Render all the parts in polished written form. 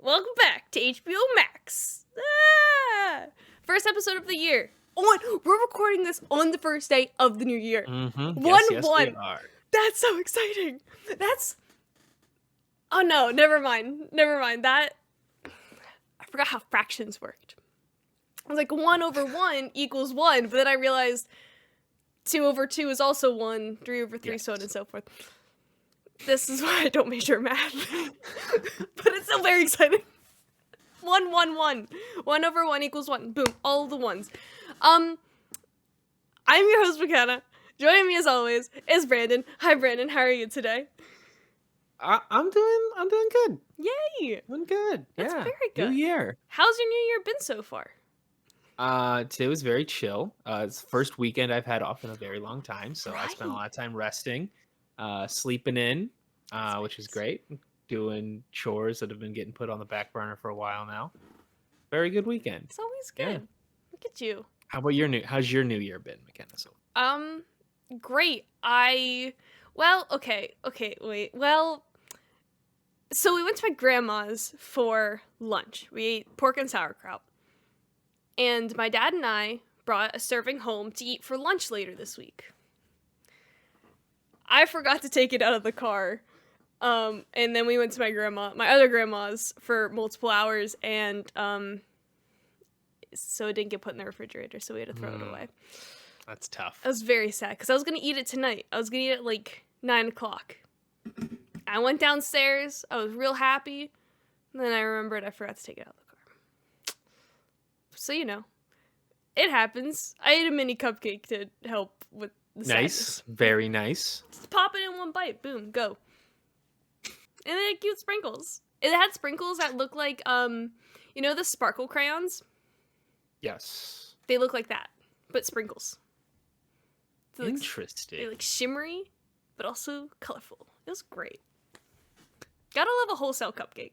Welcome back to HBO Max. First episode of the year. We're recording this on the first day of the new year. Mm-hmm. 1-1. Yes, we are. That's so exciting. Oh no, never mind. That I forgot how fractions worked. I was like 1/1 equals 1, but then I realized 2/2 is also 1, 3/3, so on and so forth. This is why I don't major math. But it's still very exciting. 1/1. 1/1 equals 1. Boom. All the ones. I'm your host, Makenna. Joining me as always is Brandon. Hi Brandon, how are you today? I'm doing good. Yay! Doing good. That's yeah. very good. New year. How's your new year been so far? Today was very chill. It's the first weekend I've had off in a very long time, so I spent a Right. lot of time resting, sleeping in, which is nice. great. Doing chores that have been getting put on the back burner for a while now. Very good weekend. It's always good. Yeah. Look at you. How's your new year been, McKenna? So Great. Wait. Well, so we went to my grandma's for lunch. We ate pork and sauerkraut. And my dad and I brought a serving home to eat for lunch later this week. I forgot to take it out of the car. And then we went to my other grandma's for multiple hours, and so it didn't get put in the refrigerator, so we had to throw it away. that's tough. I was very sad because I was gonna eat it tonight. I was gonna eat it at like 9 o'clock. I went downstairs. I was real happy. And then I remembered I forgot to take it out of the car. So it happens. I ate a mini cupcake to help with the Nice. sadness. Very nice. Just pop it in one bite. Boom, go. And then cute sprinkles. It had sprinkles that look like the sparkle crayons? Yes. They look like that, but sprinkles. So Interesting. they're like shimmery, but also colorful. It was great. Gotta love a wholesale cupcake.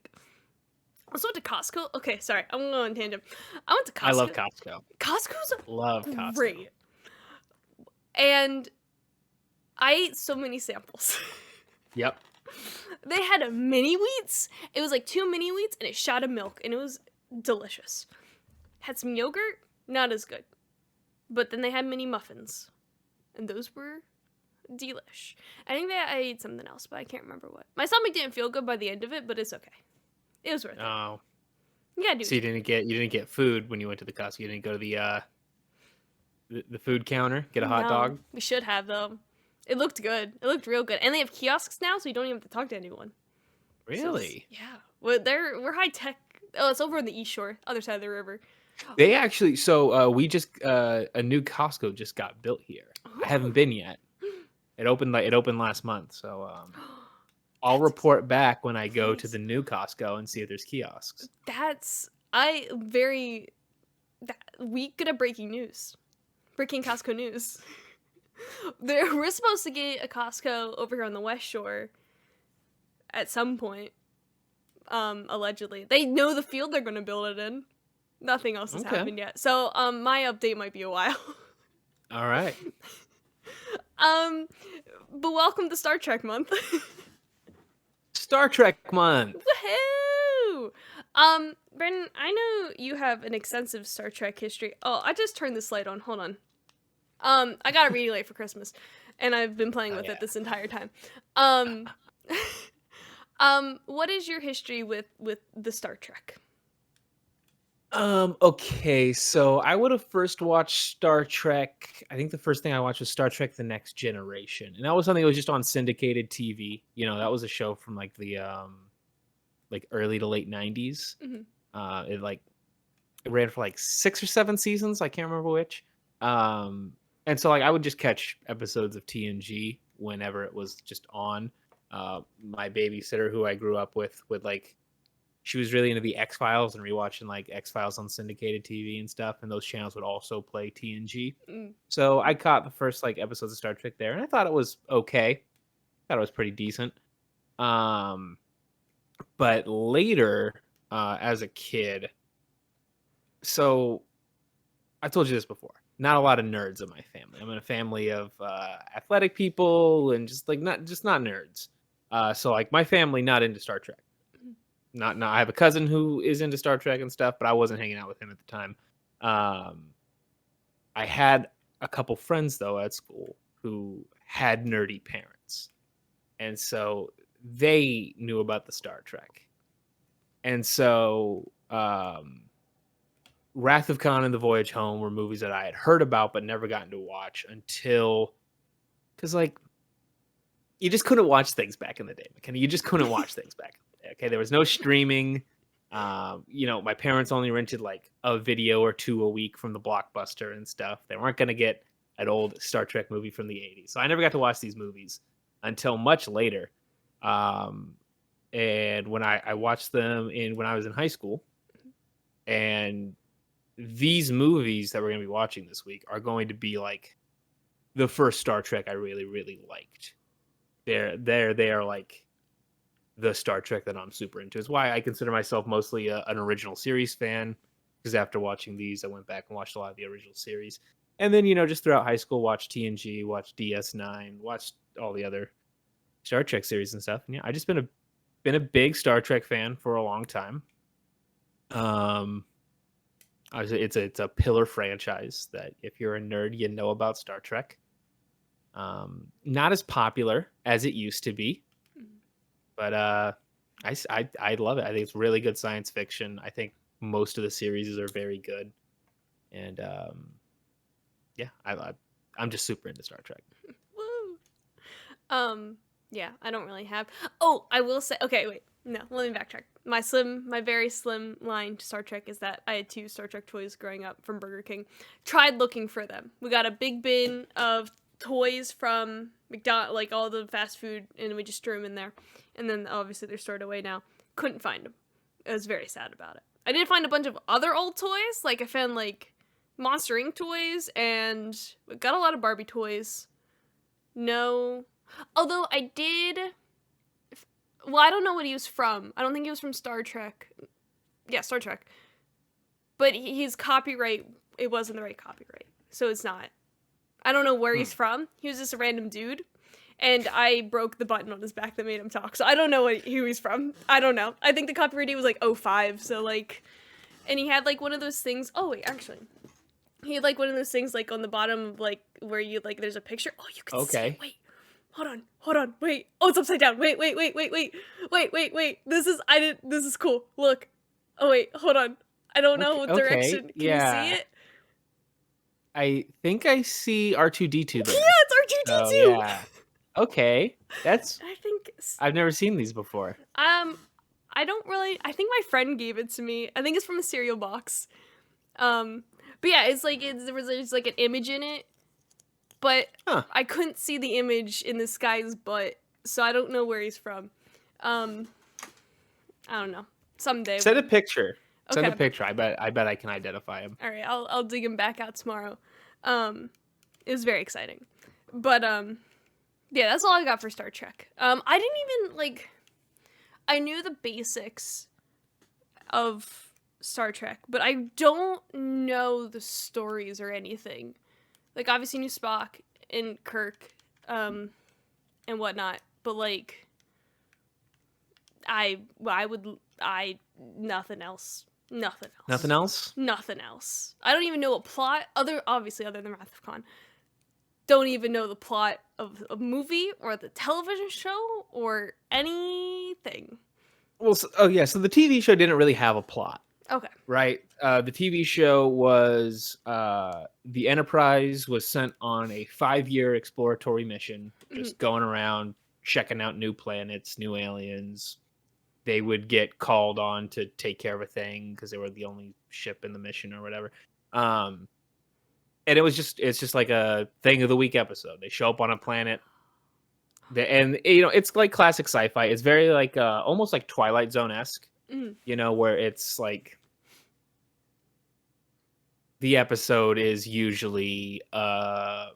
I also went to Costco. Okay, sorry, I'm going on tangent. I went to Costco. I love Costco. Costco's Love Costco. great. And I ate so many samples. Yep. They had mini wheats. It was like 2 mini wheats and a shot of milk, and it was delicious. Had some yogurt, not as good. But then they had mini muffins, and those were delish. I think that I ate something else, but I can't remember what. My stomach didn't feel good by the end of it, but it's okay. It was worth it. Oh. Yeah, dude. So you didn't get food when you went to the Costco. You didn't go to the food counter, get a hot No, dog. We should have though. It looked good. It looked real good, and they have kiosks now, so you don't even have to talk to anyone. Really? So yeah. Well, we're high tech. Oh, it's over on the East Shore, other side of the river. They actually. So we just a new Costco just got built here. Ooh. I haven't been yet. It opened last month. So I'll report back when I go to the new Costco and see if there's kiosks. We could have breaking news. Breaking Costco news. We're supposed to get a Costco over here on the West Shore at some point. Allegedly. They know the field they're gonna build it in. Nothing else has happened yet. So my update might be a while. All right. But welcome to Star Trek month. Star Trek month. Woohoo! Brendan, I know you have an extensive Star Trek history. Oh, I just turned this light on. Hold on. I got a reading light for Christmas, and I've been playing with it this entire time. What is your history with the Star Trek? Okay, so I would have first watched Star Trek. I think the first thing I watched was Star Trek: The Next Generation, and that was something that was just on syndicated TV. That was a show from like the like early to late 90s. Mm-hmm. It ran for like 6 or 7 seasons. I can't remember which. And so like I would just catch episodes of TNG whenever it was just on. My babysitter, who I grew up with, she was really into the X-Files and rewatching like X-Files on syndicated TV and stuff, and those channels would also play TNG. So I caught the first like episodes of Star Trek there, and I thought it was okay. Thought it was pretty decent. But later, as a kid, so I told you this before. Not a lot of nerds in my family. I'm in a family of athletic people and just not nerds. So like my family not into Star Trek. Not I have a cousin who is into Star Trek and stuff, but I wasn't hanging out with him at the time. Um, I had a couple friends though at school who had nerdy parents, and so they knew about the Star Trek. And so Wrath of Khan and The Voyage Home were movies that I had heard about but never gotten to watch until, because like you just couldn't watch things back in the day, McKenna. You just couldn't watch things back in the day. Okay, there was no streaming. My parents only rented like a video or two a week from the Blockbuster and stuff. They weren't gonna get an old Star Trek movie from the '80s, so I never got to watch these movies until much later. And when I watched them when I was in high school, and these movies that we're gonna be watching this week are going to be like the first Star Trek I really, really liked. They are like the Star Trek that I'm super into. Is why I consider myself mostly an original series fan. Because after watching these, I went back and watched a lot of the original series, and then just throughout high school, watched TNG, watched DS9, watched all the other Star Trek series and stuff. And yeah, I just been a big Star Trek fan for a long time. It's a pillar franchise that if you're a nerd, you know about Star Trek. Not as popular as it used to be, but I love it. I think it's really good science fiction. I think most of the series are very good, and yeah, I'm just super into Star Trek. Woo. Yeah, I don't really have. Oh, I will say. Okay, wait. No, let me backtrack. My very slim line to Star Trek is that I had 2 Star Trek toys growing up from Burger King. Tried looking for them. We got a big bin of toys from McDonald's, like all the fast food, and we just threw them in there. And then obviously they're stored away now. Couldn't find them. I was very sad about it. I did find a bunch of other old toys. Like I found like Monster Inc. toys, and we got a lot of Barbie toys. No. Although I did. Well, I don't know what he was from. I don't think he was from Star Trek. Yeah, Star Trek. But his copyright, it wasn't the right copyright. So it's not. I don't know where he's from. He was just a random dude. And I broke the button on his back that made him talk. So I don't know who he's from. I don't know. I think the copyright date was like 05. So like. And he had like one of those things. Oh, wait, actually. He had like one of those things like on the bottom, like where you like, there's a picture. Oh, you can see it. Wait. Hold on, wait. Oh, it's upside down. Wait. This is cool. Look. Oh, wait, hold on. I don't know what direction. Can you see it? I think I see R2D2 there. Yeah, it's R2D2. So, yeah. Okay. I've never seen these before. I think my friend gave it to me. I think it's from a cereal box. But yeah, it's like, there's like an image in it. But I couldn't see the image in this guy's butt, so I don't know where he's from. I don't know. Someday. Send a picture. Okay. Send a picture. I bet I can identify him. All right, I'll dig him back out tomorrow. It was very exciting, but yeah, that's all I got for Star Trek. I didn't even I knew the basics of Star Trek, but I don't know the stories or anything. Like, obviously knew Spock and Kirk, and whatnot, but, like, nothing else. Nothing else? Nothing else. I don't even know a plot, other than Wrath of Khan. Don't even know the plot of a movie, or the television show, or anything. Well, so the TV show didn't really have a plot. Okay. Right? The TV show was the Enterprise was sent on a 5-year exploratory mission, just going around checking out new planets, new aliens. They would get called on to take care of a thing because they were the only ship in the mission or whatever. And it's just like a thing of the week episode. They show up on a planet. And it's like classic sci-fi. It's very like almost like Twilight Zone-esque. Where it's like the episode is usually an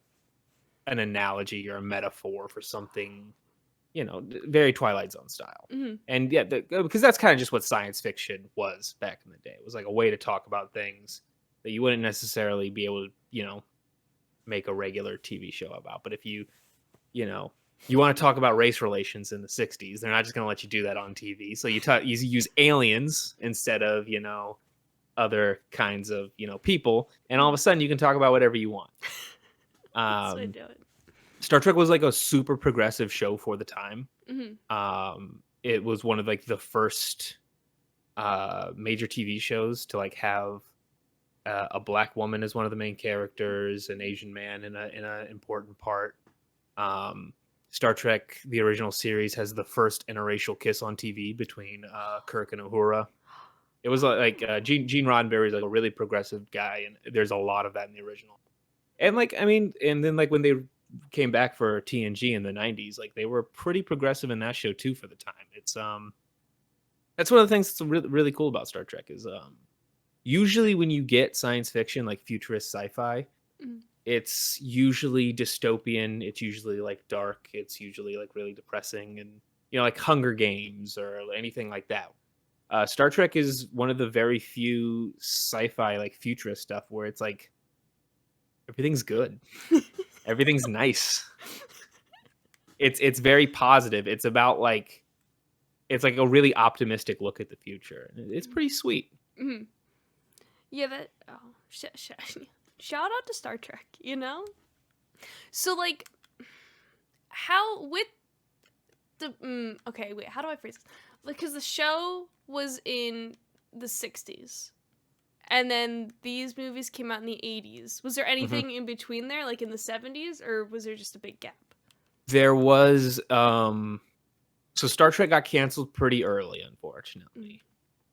analogy or a metaphor for something, very Twilight Zone style. And yeah, because that's kind of just what science fiction was back in the day. It was like a way to talk about things that you wouldn't necessarily be able to, make a regular TV show about. But if you you want to talk about race relations in the 60s. They're not just going to let you do that on TV. So you use aliens instead of, other kinds of, people. And all of a sudden you can talk about whatever you want. That's what I do it. Star Trek was like a super progressive show for the time. Mm-hmm. It was one of like the first major TV shows to like have a black woman as one of the main characters, an Asian man in a important part. Star Trek, the original series, has the first interracial kiss on TV between Kirk and Uhura. It was like Gene Roddenberry is like a really progressive guy, and there's a lot of that in the original. And like, I mean, and then like when they came back for TNG in the 90s, like they were pretty progressive in that show too for the time. It's that's one of the things that's really, really cool about Star Trek is usually when you get science fiction like futurist sci-fi, it's usually dystopian, it's usually like dark, it's usually like really depressing, and like Hunger Games or anything like that. Star Trek is one of the very few sci-fi like futurist stuff where it's like everything's good. Everything's nice. It's very positive. It's about like it's like a really optimistic look at the future. It's pretty sweet. Mm-hmm. Yeah, shout out to Star Trek, So like how with the okay, wait, how do I phrase this? Like cuz the show was in the 60s. And then these movies came out in the 80s. Was there anything in between there, like in the 70s, or was there just a big gap? There was, so Star Trek got canceled pretty early, unfortunately.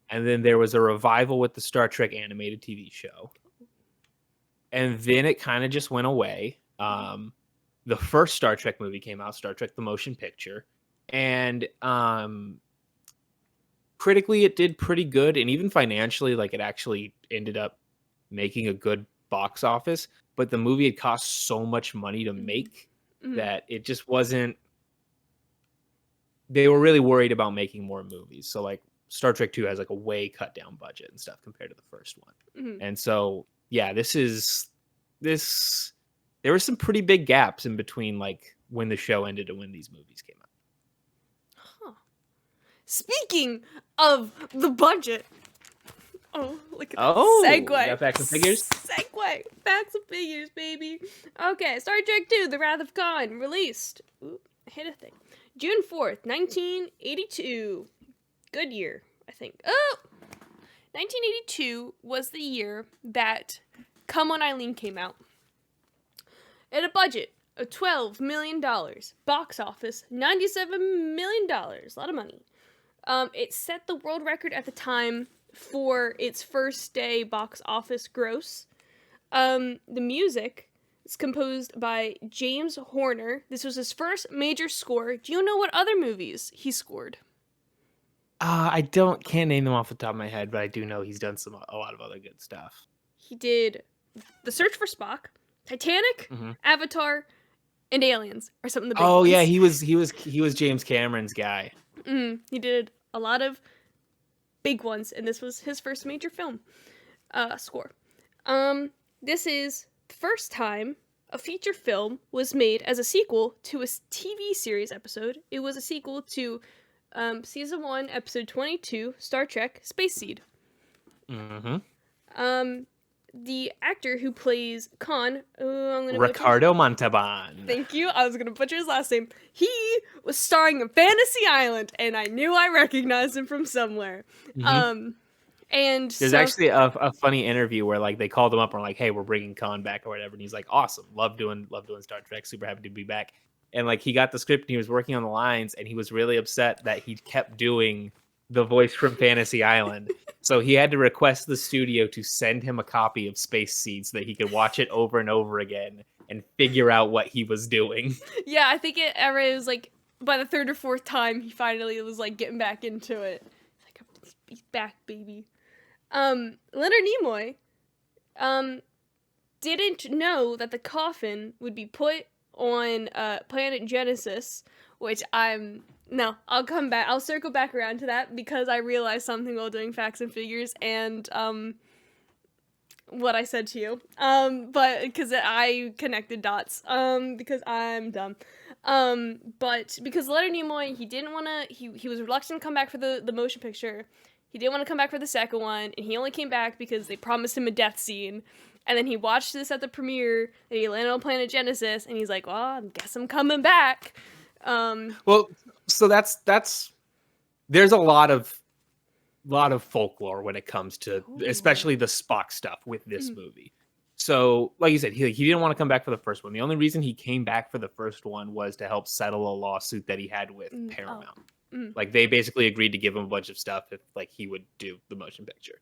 And then there was a revival with the Star Trek animated TV show. And then it kind of just went away. The first Star Trek movie came out, Star Trek the Motion Picture. And critically it did pretty good, and even financially, like it actually ended up making a good box office, but the movie had cost so much money to make that it just wasn't, they were really worried about making more movies. So like Star Trek 2 has like a way cut down budget and stuff compared to the first one. And so yeah, there were some pretty big gaps in between like when the show ended and when these movies came out. Speaking of the budget. Oh, look at that segue. Got facts and figures? Segue. Facts and figures, baby. Okay, Star Trek 2, The Wrath of Khan, released. Ooh, I hit a thing. June 4th, 1982. Good year, I think. Oh! 1982 was the year that Come On Eileen came out. At a budget of $12 million. Box office, $97 million. A lot of money. It set the world record at the time for its first day box office gross. The music is composed by James Horner. This was his first major score. Do you know what other movies he scored? I can't name them off the top of my head, but I do know he's done a lot of other good stuff. He did The Search for Spock, Titanic, Avatar, and Aliens are some of the big ones. Oh yeah, he was James Cameron's guy. He did a lot of big ones, and this was his first major film score. This is the first time a feature film was made as a sequel to a TV series episode. It was a sequel to Season 1, Episode 22, Star Trek Space Seed. The actor who plays Khan, Ricardo Montalban. Thank you. I was going to butcher his last name. He was starring in Fantasy Island, and I knew I recognized him from somewhere. And there's actually a funny interview where like they called him up and were like, "Hey, we're bringing Khan back or whatever," and he's like, "Awesome, love doing Star Trek, super happy to be back." And like he got the script and he was working on the lines, and he was really upset that he kept doing the voice from Fantasy Island. So he had to request the studio to send him a copy of Space Seed so that he could watch it over and over again and figure out what he was doing. Yeah, I think it was like by the third or fourth time he finally was like getting back into it. Like, he's back, baby. Leonard Nimoy didn't know that the coffin would be put on planet Genesis, which I'll come back. I'll circle back around to that because I realized something while doing facts and figures and what I said to you. But because I connected dots. Because I'm dumb. But because Leonard Nimoy, he didn't want to. He was reluctant to come back for the motion picture. He didn't want to come back for the second one, and he only came back because they promised him a death scene. And then he watched this at the premiere, and he landed on Planet Genesis, and he's like, "Well, I guess I'm coming back." Well, so that's there's a lot of folklore when it comes to especially the Spock stuff with this movie. So, like you said, he didn't want to come back for the first one. The only reason he came back for the first one was to help settle a lawsuit that he had with Paramount. Like they basically agreed to give him a bunch of stuff if like he would do the motion picture.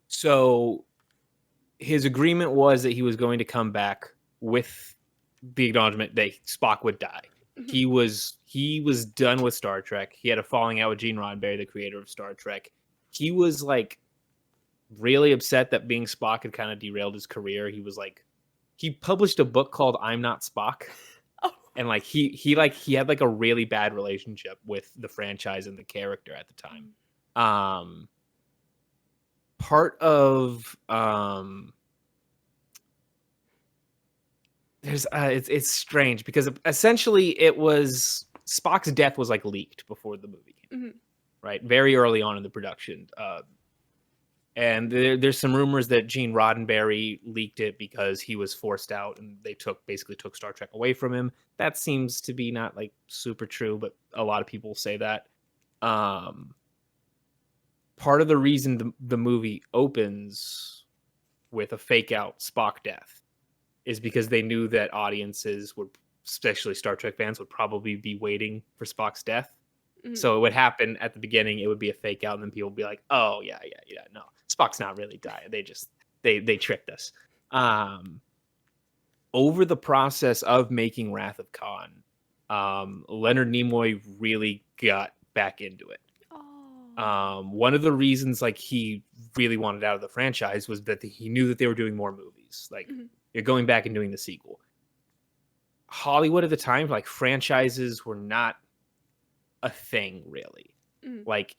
So his agreement was that he was going to come back with the acknowledgement that Spock would die. He was done with Star Trek. He had a falling out with Gene Roddenberry, the creator of Star Trek. He was like really upset that being Spock had kind of derailed his career. He was like, he published a book called I'm Not Spock. And like he had like a really bad relationship with the franchise and the character at the time. Part of there's it's strange because essentially it was Spock's death was like leaked before the movie came, right? Very early on in the production. And there's some rumors that Gene Roddenberry leaked it because he was forced out and they basically took Star Trek away from him. That seems to be not like super true, but a lot of people say that. Part of the reason the movie opens with a fake out Spock death is because they knew that audiences would, especially Star Trek fans, would probably be waiting for Spock's death. So it would happen at the beginning. It would be a fake out, and then people would be like, "Oh yeah, no, Spock's not really dying. They just they tricked us." Over the process of making Wrath of Khan, Leonard Nimoy really got back into it. One of the reasons like he really wanted out of the franchise was that he knew that they were doing more movies. Like you're going back and doing the sequel. Hollywood at the time, like franchises were not a thing really. Like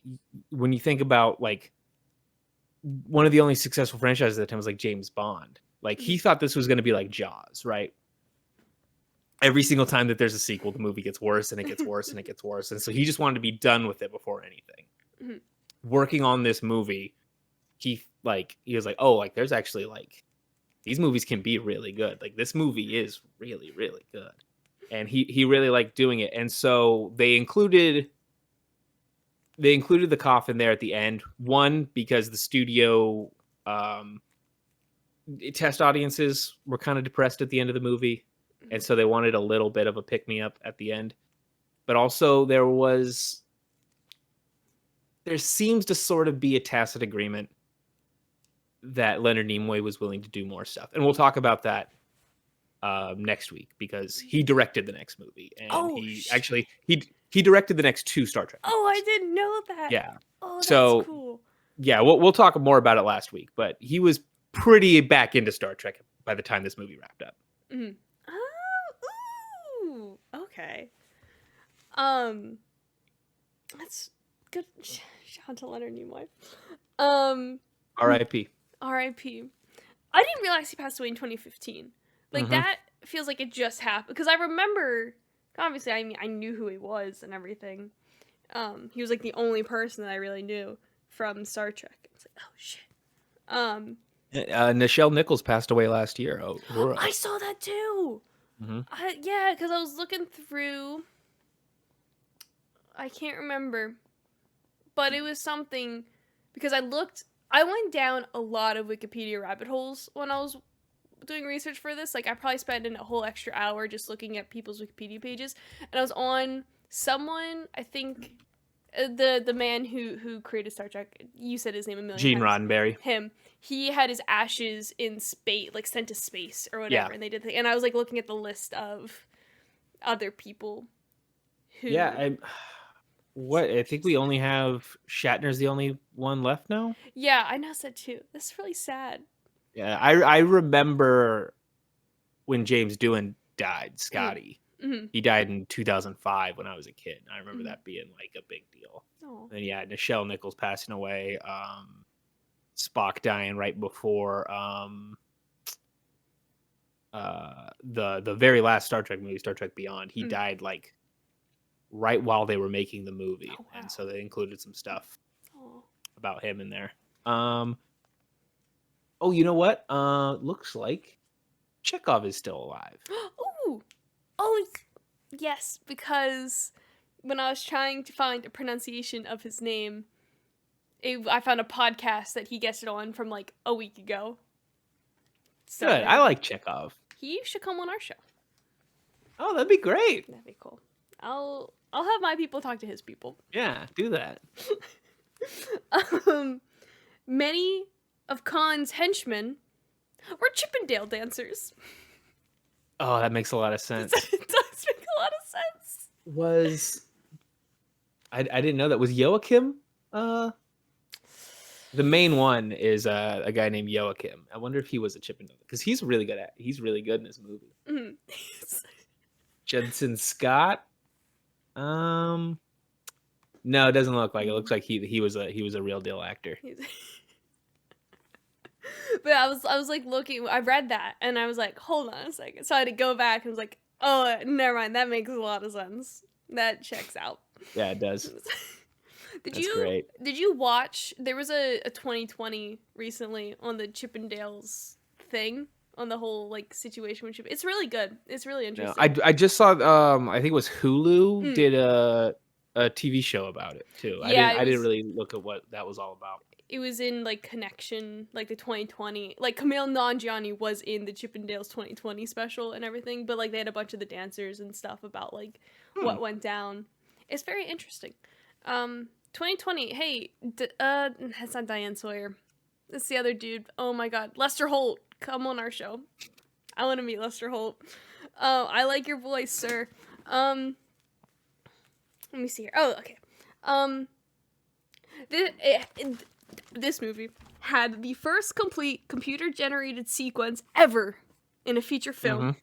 when you think about like one of the only successful franchises at the time was like James Bond. Like he thought this was going to be like Jaws, right? Every single time that there's a sequel, the movie gets worse and it gets worse and it gets worse. And so he just wanted to be done with it before anything. Working on this movie, he was like, oh, like there's actually like these movies can be really good. Like this movie is really, really good. And he really liked doing it. And so they included the coffin there at the end. One, because the studio test audiences were kind of depressed at the end of the movie. And so they wanted a little bit of a pick-me-up at the end. But also there seems to sort of be a tacit agreement that Leonard Nimoy was willing to do more stuff. And we'll talk about that next week because he directed the next movie. And he directed the next 2 Star Trek movies. Oh, I didn't know that. Yeah. Oh, that's so cool. Yeah, we'll talk more about it last week, but he was pretty back into Star Trek by the time this movie wrapped up. Oh, ooh, okay. That's good. Shout out to Leonard Nimoy. R.I.P. R.I.P. I didn't realize he passed away in 2015. Like that feels like it just happened because I remember. Obviously, I mean, I knew who he was and everything. He was like the only person that I really knew from Star Trek. It's like, oh shit. Nichelle Nichols passed away last year. I saw that too. Yeah, because I was looking through. I can't remember, but it was something because I went down a lot of Wikipedia rabbit holes when I was doing research for this. Like I probably spent a whole extra hour just looking at people's Wikipedia pages, and I was on someone, I think the man who created Star Trek. You said his name a million Gene times. Roddenberry. Him. He had his ashes in space, like sent to space or whatever, and they did. And I was like looking at the list of other people who. Yeah, I think we only have Shatner's the only one left now. Yeah, I noticed that too. That's really sad. Yeah, I remember when James Doohan died, Scotty. He died in 2005 when I was a kid. I remember that being like a big deal. Oh. And yeah, Nichelle Nichols passing away, Spock dying right before the very last Star Trek movie, Star Trek Beyond. He Mm. died like right while they were making the movie, Oh, and wow. so they included some stuff Oh. about him in there. Oh, you know what? Looks like Chekhov is still alive. Ooh. Oh, yes, because when I was trying to find a pronunciation of his name, I found a podcast that he guested on from like a week ago. So Good. I like Chekhov. he should come on our show. Oh, that'd be great. That'd be cool. I'll have my people talk to his people. Yeah, do that. Many of Khan's henchmen were Chippendale dancers. Oh, that makes a lot of sense. It does make a lot of sense. I didn't know that. Was Joachim? The main one is a guy named Joachim. I wonder if he was a Chippendale because he's really good in this movie. Mm. Judson Scott. No, it doesn't look like it. It looks like he was a real deal actor. But I was like looking. I read that and I was like, hold on a second. So I had to go back and was like, oh, never mind. That makes a lot of sense. That checks out. Yeah, it does. That's great. Did you watch? There was a 2020 recently on the Chippendales thing on the whole like situation with It's really good. It's really No, interesting. I just saw. I think it was Hulu did a TV show about it too. Yeah, I didn't really look at what that was all about. It was in like Connection, like the 2020. Like Kumail Nanjiani was in the Chippendales 2020 special and everything, but like they had a bunch of the dancers and stuff about like what went down. It's very interesting. 2020. Hey, that's not Diane Sawyer. That's the other dude. Oh my God, Lester Holt, come on our show. I want to meet Lester Holt. I like your voice, sir. Let me see here. Oh, okay. This movie had the first complete computer-generated sequence ever in a feature film.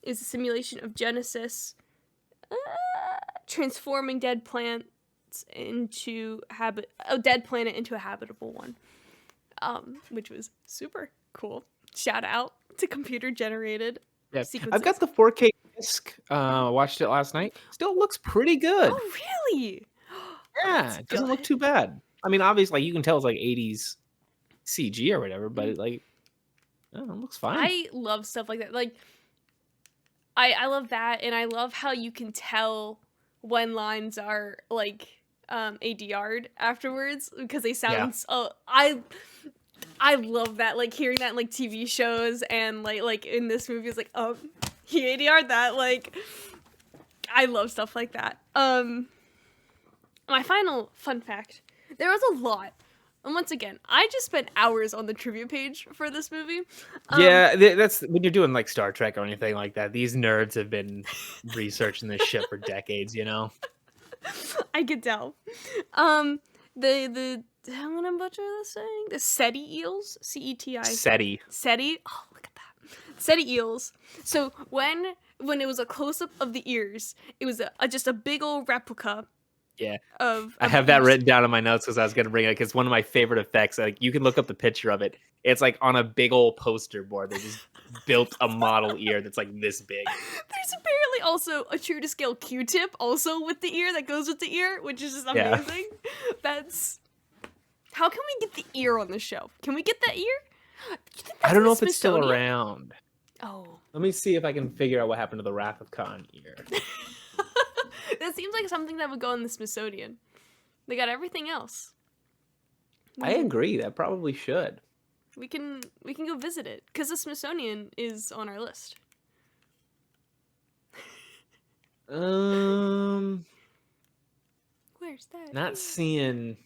Is a simulation of Genesis transforming dead plants into a dead planet into a habitable one, which was super cool. Shout out to computer-generated sequences. I've got the 4K disc. Watched it last night. Still looks pretty good. Oh, really? Yeah, it doesn't look too bad. I mean, obviously, you can tell it's like 80s CG or whatever, but it like, it looks fine. I love stuff like that. Like, I love that, and I love how you can tell when lines are like ADR'd afterwards because they sound. I love that. Like hearing that in like TV shows and like in this movie is like, oh, he ADR'd that. Like, I love stuff like that. My final fun fact. There was a lot. And once again, I just spent hours on the trivia page for this movie. Yeah, that's when you're doing like Star Trek or anything like that. These nerds have been researching this shit for decades, you know? I could tell. The I'm gonna butcher this thing. The SETI eels? CETI. SETI. SETI? Oh, look at that. SETI eels. So when it was a close-up of the ears, it was just a big old replica. Yeah, I have that written down in my notes because I was gonna bring it because one of my favorite effects. Like you can look up the picture of it. It's like on a big old poster board. They just built a model ear that's like this big. There's apparently also a true to scale Q-tip also with the ear that goes with the ear, which is just amazing. Yeah. That's how can we get the ear on the show? Can we get that ear? I don't know if it's still around. Oh, let me see if I can figure out what happened to the Wrath of Khan ear. That seems like something that would go in the Smithsonian. They got everything else. I agree. That probably should. We can go visit it because the Smithsonian is on our list. Where's that? Not seeing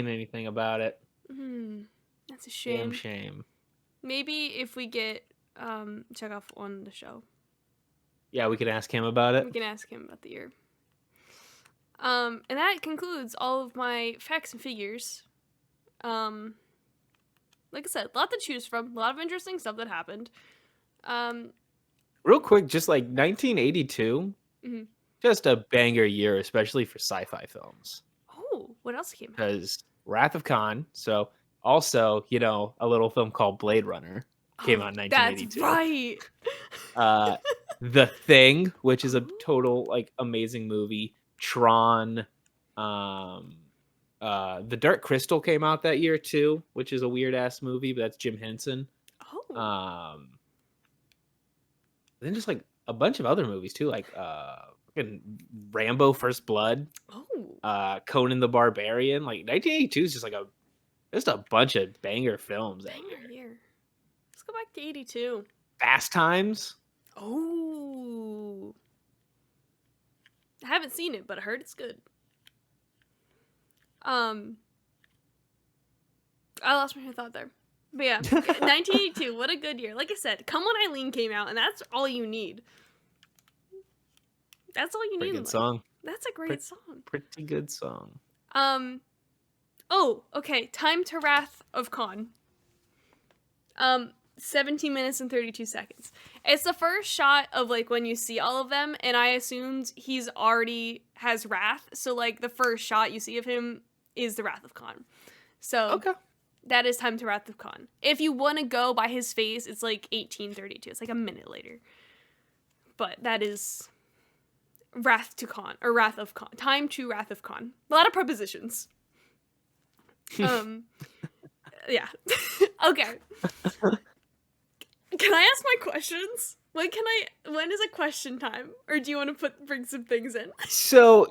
anything about it. That's a shame. Damn shame. Maybe if we get Chekhov on the show. Yeah, we could ask him about it. We can ask him about the ear. And that concludes all of my facts and figures. Like I said, a lot to choose from. A lot of interesting stuff that happened. Real quick, just like 1982, just a banger year, especially for sci-fi films. Oh, what else came out? Because Wrath of Khan. So also, a little film called Blade Runner. came out in That's 1982. right. The Thing, which is a Ooh. total like amazing movie. Tron, The Dark Crystal came out that year too, which is a weird ass movie, but that's Jim Henson. Oh. Then just like a bunch of other movies too, like fucking Rambo: First Blood, Oh. Conan the Barbarian. Like 1982 is just like a bunch of banger films that Banger year. year. Let's go back to 82. Fast Times. Oh. I haven't seen it, but I heard it's good. I lost my train of thought there. But yeah, 1982, what a good year. Like I said, Come When Eileen came out, and that's all you need. That's all you Pretty need in good life. song. That's a great song. Pretty good song. Oh, okay. Time to Wrath of Khan. 17 minutes and 32 seconds. It's the first shot of like when you see all of them, and I assumed he's already has wrath. So like the first shot you see of him is the Wrath of Khan. So Okay. that is Time to Wrath of Khan. If you want to go by his face, it's like 1832. It's like a minute later. But that is Wrath to Khan or Wrath of Khan. Time to Wrath of Khan. A lot of prepositions. Yeah. Okay. Can I ask my questions? When is a question time? Or do you want to bring some things in? So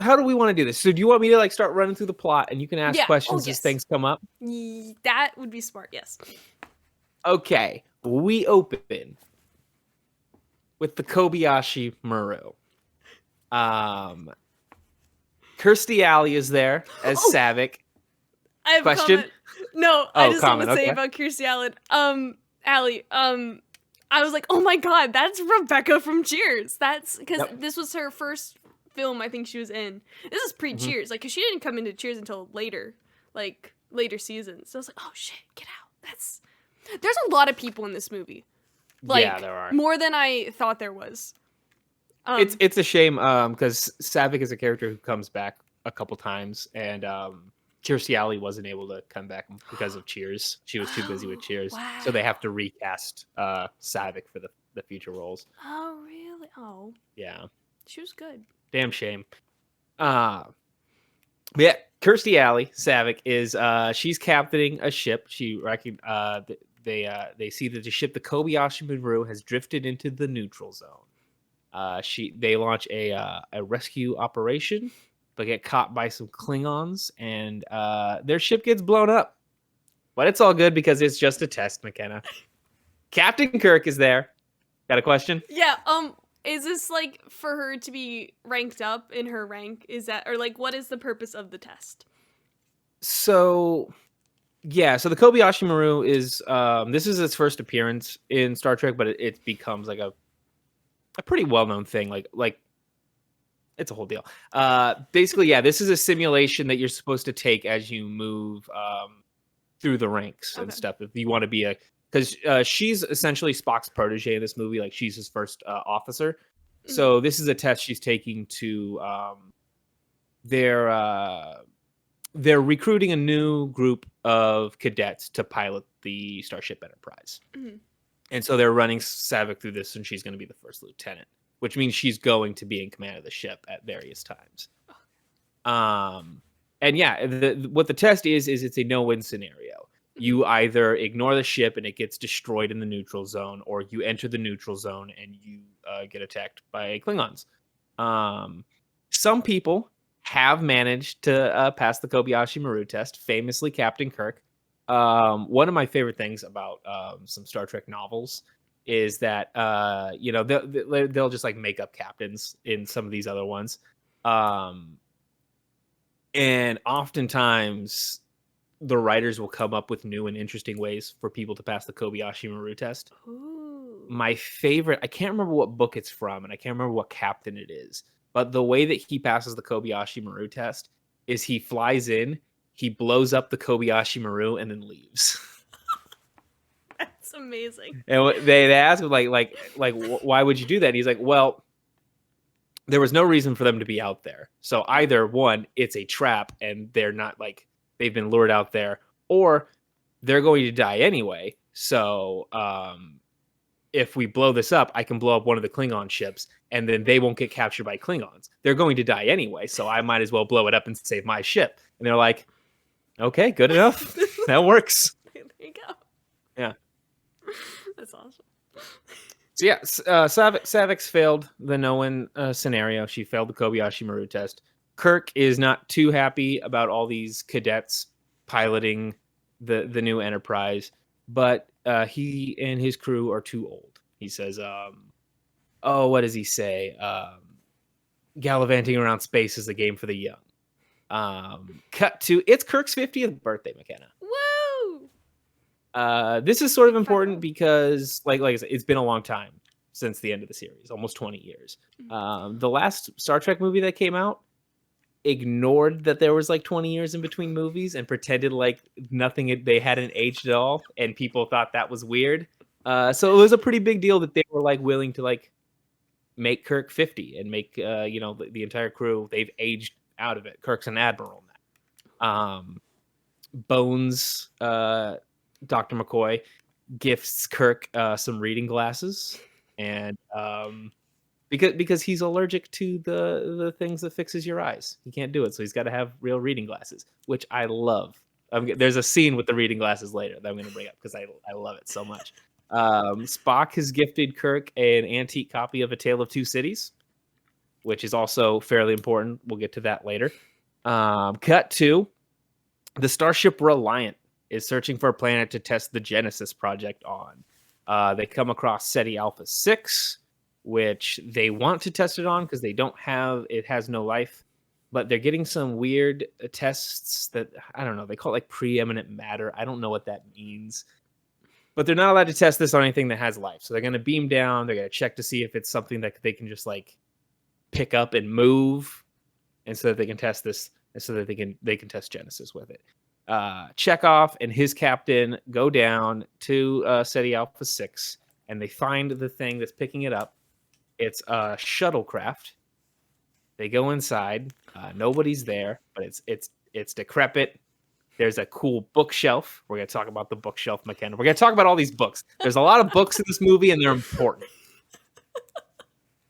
how do we want to do this? So do you want me to like start running through the plot and you can ask questions as things come up? That would be smart, yes. Okay. We open with the Kobayashi Maru. Kirstie Alley is there as Savick. I have question. A comment. No, I just want to say okay. about Kirstie Alley. I was like, oh my god, that's Rebecca from Cheers. That's because this was her first film I think she was in. This is pre-Cheers, like, cause she didn't come into Cheers until later seasons. So I was like, oh shit, get out. There's a lot of people in this movie. Like, yeah, there are more than I thought there was. It's a shame because Savick is a character who comes back a couple times, and Kirstie Alley wasn't able to come back because of Cheers. She was too busy with Cheers. Wow. So they have to recast Savick for the future roles. Oh, really? Oh. Yeah. She was good. Damn shame. But yeah, Kirstie Alley, Savick, is she's captaining a ship. They see that the ship, the Kobayashi Maru, has drifted into the neutral zone. They launch a rescue operation, but get caught by some Klingons, and their ship gets blown up. But it's all good because it's just a test, Makenna. Captain Kirk is there. Got a question? Yeah, is this like for her to be ranked up in her rank? Is that, or like what is the purpose of the test? So yeah, so the Kobayashi Maru is this is its first appearance in Star Trek, but it becomes like a pretty well-known thing. Like it's a whole deal. Basically, yeah, this is a simulation that you're supposed to take as you move through the ranks and stuff. If you want to be because she's essentially Spock's protege in this movie. Like, she's his first officer. So this is a test she's taking to they're recruiting a new group of cadets to pilot the Starship Enterprise. And so they're running Savick through this, and she's going to be the first lieutenant, which means she's going to be in command of the ship at various times. And yeah, what the test is it's a no-win scenario. You either ignore the ship and it gets destroyed in the neutral zone, or you enter the neutral zone and you get attacked by Klingons. Some people have managed to pass the Kobayashi Maru test, famously Captain Kirk. One of my favorite things about some Star Trek novels is that they'll just like make up captains in some of these other ones, and oftentimes the writers will come up with new and interesting ways for people to pass the Kobayashi Maru test. Ooh. My favorite, I can't remember what book it's from, and I can't remember what captain it is, but the way that he passes the Kobayashi Maru test is he flies in, he blows up the Kobayashi Maru, and then leaves. That's amazing. And they ask him, like, why would you do that? And he's like, well, there was no reason for them to be out there. So either one, it's a trap, and they're not like they've been lured out there, or they're going to die anyway. So if we blow this up, I can blow up one of the Klingon ships, and then they won't get captured by Klingons. They're going to die anyway, so I might as well blow it up and save my ship. And they're like, okay, good enough. That works. There you go. Yeah. That's awesome. So yeah, Savik's failed the no-win scenario. She failed the Kobayashi Maru test. Kirk is not too happy about all these cadets piloting the new Enterprise, but he and his crew are too old. He says, what does he say? Gallivanting around space is a game for the young. Cut to, it's Kirk's 50th birthday, Makenna. Woo! This is sort of important because, like I said, it's been a long time since the end of the series, almost 20 years. The last Star Trek movie that came out ignored that there was like 20 years in between movies and pretended like they hadn't aged at all, and people thought that was weird. So it was a pretty big deal that they were like willing to like make Kirk 50 and make the entire crew, they've aged out of it. Kirk's an admiral now. Bones, Dr. McCoy gifts Kirk some reading glasses, and because he's allergic to the things that fixes your eyes, he can't do it, so he's got to have real reading glasses, which I love. There's a scene with the reading glasses later that I'm going to bring up because I love it so much. Spock has gifted Kirk an antique copy of A Tale of Two Cities, which is also fairly important. We'll get to that later. Cut to the Starship Reliant is searching for a planet to test the Genesis project on. They come across SETI Alpha 6, which they want to test it on because it has no life, but they're getting some weird tests that, I don't know, they call it like preeminent matter. I don't know what that means, but they're not allowed to test this on anything that has life. So they're going to beam down. They're going to check to see if it's something that they can just like pick up and move, and so that they can test this, and so that they can test Genesis with it. Chekhov and his captain go down to SETI Alpha 6, and they find the thing that's picking it up. It's a shuttlecraft. They go inside. Nobody's there, but it's decrepit. There's a cool bookshelf. We're going to talk about the bookshelf, Makenna. We're going to talk about all these books. There's a lot of books in this movie, and they're important.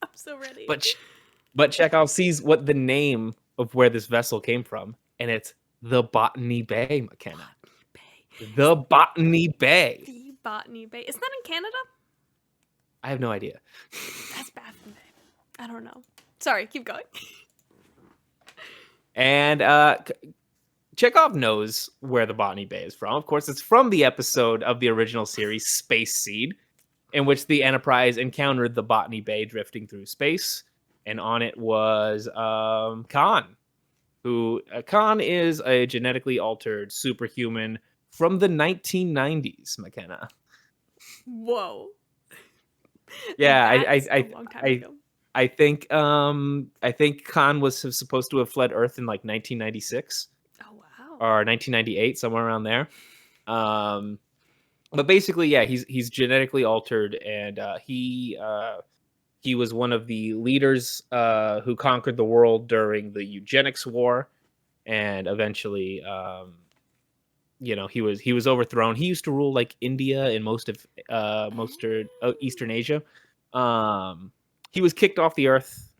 I'm so ready. But Chekhov sees what the name of where this vessel came from, and it's the Botany Bay, Makenna. The Botany Bay. The Botany Bay. Isn't that in Canada? I have no idea. That's Baffin Bay. I don't know. Sorry, keep going. And Chekhov knows where the Botany Bay is from. Of course, it's from the episode of the original series, Space Seed, in which the Enterprise encountered the Botany Bay drifting through space. And on it was Khan, Khan is a genetically altered superhuman from the 1990s, Makenna. Whoa. Yeah, a long time ago. I think Khan was supposed to have fled Earth in like 1996. Oh wow. Or 1998, somewhere around there. But basically, yeah, he's genetically altered, and he was one of the leaders who conquered the world during the Eugenics War, and eventually, he was overthrown. He used to rule like India and most of Eastern Asia. He was kicked off the Earth.